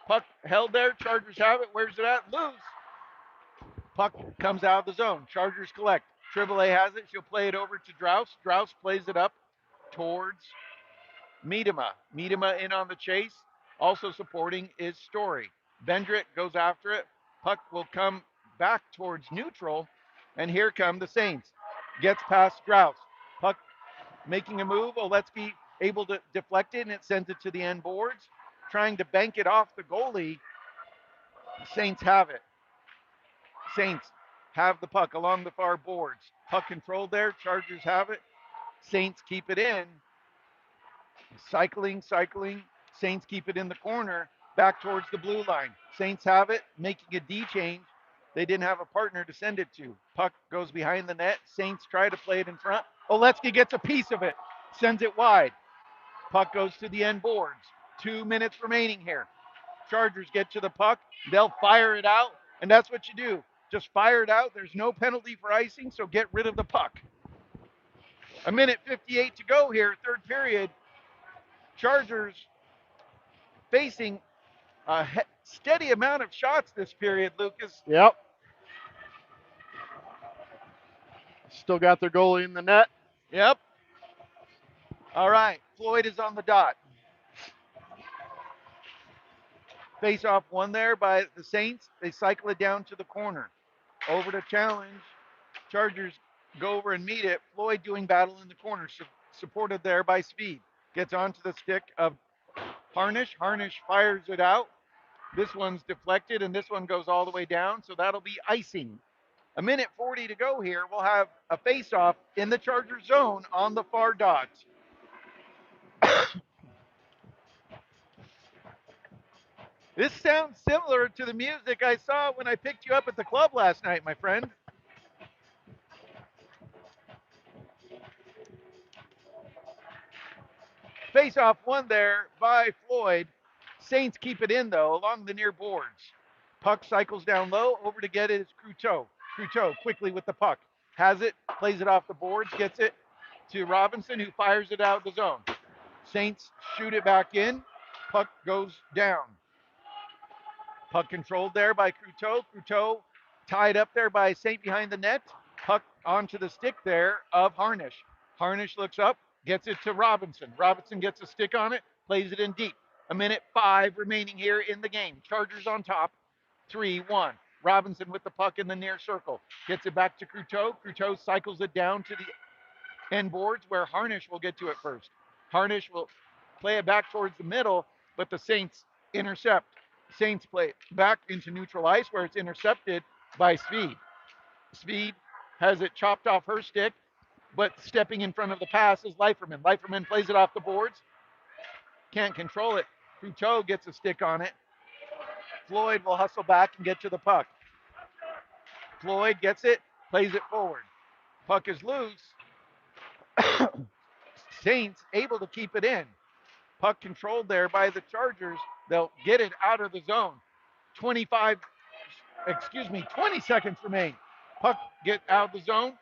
Puck held there. Chargers have it. Where's it at? Loose. Puck comes out of the zone. Chargers collect. Triboulet has it. She'll play it over to Drous. Drous plays it up towards Miedema in on the chase. Also supporting is Story. Bendrick goes after it. Puck will come back towards neutral. And here come the Saints. Gets past Strauss. Puck making a move. Oletsky able to deflect it, and it sends it to the end boards. Trying to bank it off the goalie. Saints have it. Saints have the puck along the far boards. Puck controlled there. Chargers have it. Saints keep it in. Cycling. Saints keep it in the corner, back towards the blue line. Saints have it, making a D change. They didn't have a partner to send it to. Puck goes behind the net. Saints try to play it in front. Oletsky gets a piece of it, sends it wide. Puck goes to the end boards. 2 minutes remaining here. Chargers get to the puck. They'll fire it out, and that's what you do. Just fire it out. There's no penalty for icing, so get rid of the puck. A minute 58 to go here, third period. Chargers facing a steady amount of shots this period, Lucas. Yep. Still got their goalie in the net. Yep. All right. Floyd is on the dot. Face off one there by the Saints. They cycle it down to the corner. Over to challenge. Chargers go over and meet it. Floyd doing battle in the corner, supported there by Speed. Gets onto the stick of Harnish. Harnish fires it out. This one's deflected, and this one goes all the way down, so that'll be icing. A minute 40 to go here. We'll have a face-off in the Charger zone on the far dot. This sounds similar to the music I saw when I picked you up at the club last night, my friend. Face-off one there by Floyd. Saints keep it in, though, along the near boards. Puck cycles down low. Over to get it is Cruteau. Cruteau quickly with the puck. Has it, plays it off the boards, gets it to Robinson, who fires it out of the zone. Saints shoot it back in. Puck goes down. Puck controlled there by Cruteau. Cruteau tied up there by Saint behind the net. Puck onto the stick there of Harnish. Harnish looks up, gets it to Robinson. Robinson gets a stick on it, plays it in deep. A minute 5 remaining here in the game. Chargers on top, 3-1. Robinson with the puck in the near circle. Gets it back to Cruteau. Cruteau cycles it down to the end boards where Harnish will get to it first. Harnish will play it back towards the middle, but the Saints intercept. Saints play back into neutral ice where it's intercepted by Speed. Speed has it chopped off her stick, but stepping in front of the pass is Leiferman. Leiferman plays it off the boards, can't control it. Cruteau gets a stick on it. Floyd will hustle back and get to the puck. Floyd gets it, plays it forward. Puck is loose. Saints able to keep it in. Puck controlled there by the Chargers. They'll get it out of the zone. 20 seconds remain. Puck get out of the zone,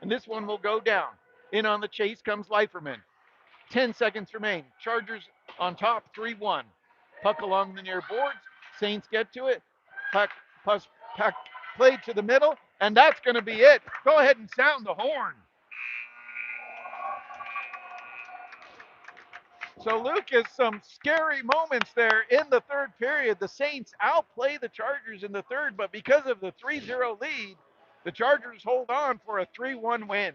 and this one will go down. In on the chase comes Leiferman. 10 seconds remain. Chargers on top, 3-1. Puck along the near boards. Saints get to it. Puck played to the middle, and that's going to be it. Go ahead and sound the horn. So, Lucas, some scary moments there in the third period. The Saints outplay the Chargers in the third, but because of the 3-0 lead, the Chargers hold on for a 3-1 win.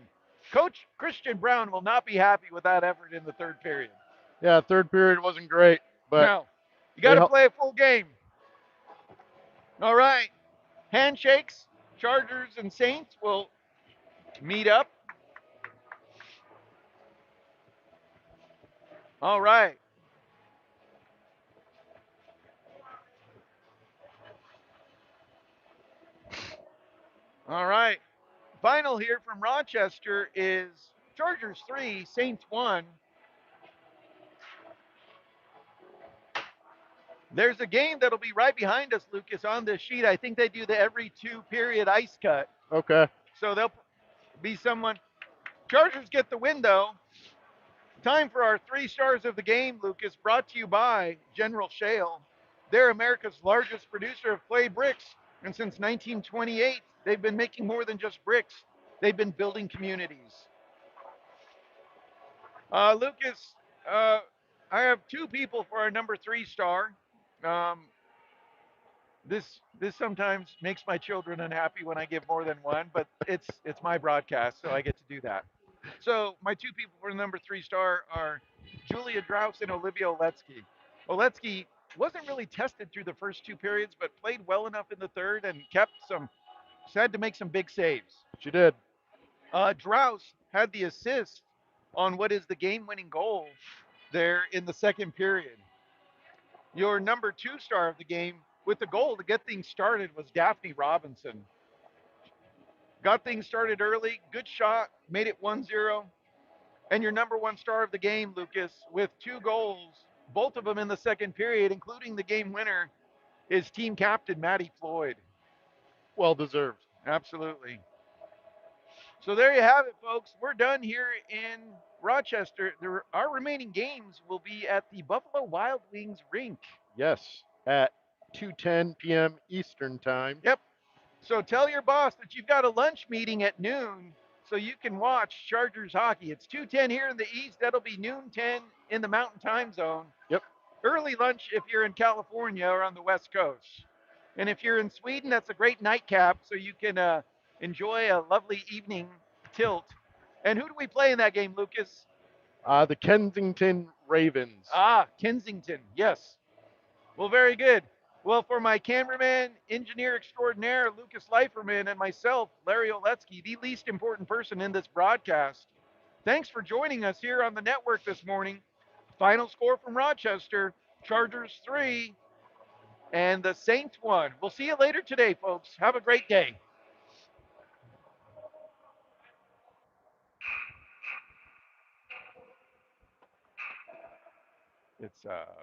Coach Christian Brown will not be happy with that effort in the third period. Yeah, third period wasn't great, but No, you got they to helped. play a full game. All right, handshakes. Chargers and Saints will meet up. All right. All right. Final here from Rochester is Chargers 3, Saints 1. There's a game that'll be right behind us, Lucas, on this sheet. I think they do the every 2 period ice cut. Okay. So they'll be someone. Chargers get the win, though. Time for our 3 stars of the game, Lucas, brought to you by General Shale. They're America's largest producer of clay bricks. And since 1928, they've been making more than just bricks, they've been building communities. Lucas, I have two people for our number 3 star. Um, this sometimes makes my children unhappy when I give more than one, but it's my broadcast, so I get to do that. So my two people for the number 3 star are Julia Draus and Olivia Oletsky. Oletsky wasn't really tested through the first two periods, but played well enough in the third and kept some had to make some big saves. She did. Draus had the assist on what is the game-winning goal there in the second period. Your number 2 star of the game with the goal to get things started was Daphne Robinson. Got things started early, good shot, made it 1-0. And your number 1 star of the game, Lucas, with 2 goals, both of them in the second period, including the game winner, is team captain Maddie Floyd. Well deserved. Absolutely. So there you have it, folks. We're done here in Rochester. Our remaining games will be at the Buffalo Wild Wings rink. Yes, at 2:10 p.m. Eastern Time. Yep. So tell your boss that you've got a lunch meeting at noon so you can watch Chargers hockey. It's 2:10 here in the East. That'll be noon 10 in the Mountain Time Zone. Yep. Early lunch if you're in California or on the West Coast. And if you're in Sweden, that's a great nightcap so you can enjoy a lovely evening tilt. And who do we play in that game, Lucas? The Kensington Ravens. Kensington. Yes. Well, very good. Well, for my cameraman, engineer extraordinaire, Lucas Leiferman, and myself, Larry Oletsky, the least important person in this broadcast, thanks for joining us here on the network this morning. Final score from Rochester, Chargers 3 and the Saints 1. We'll see you later today, folks. Have a great day. It's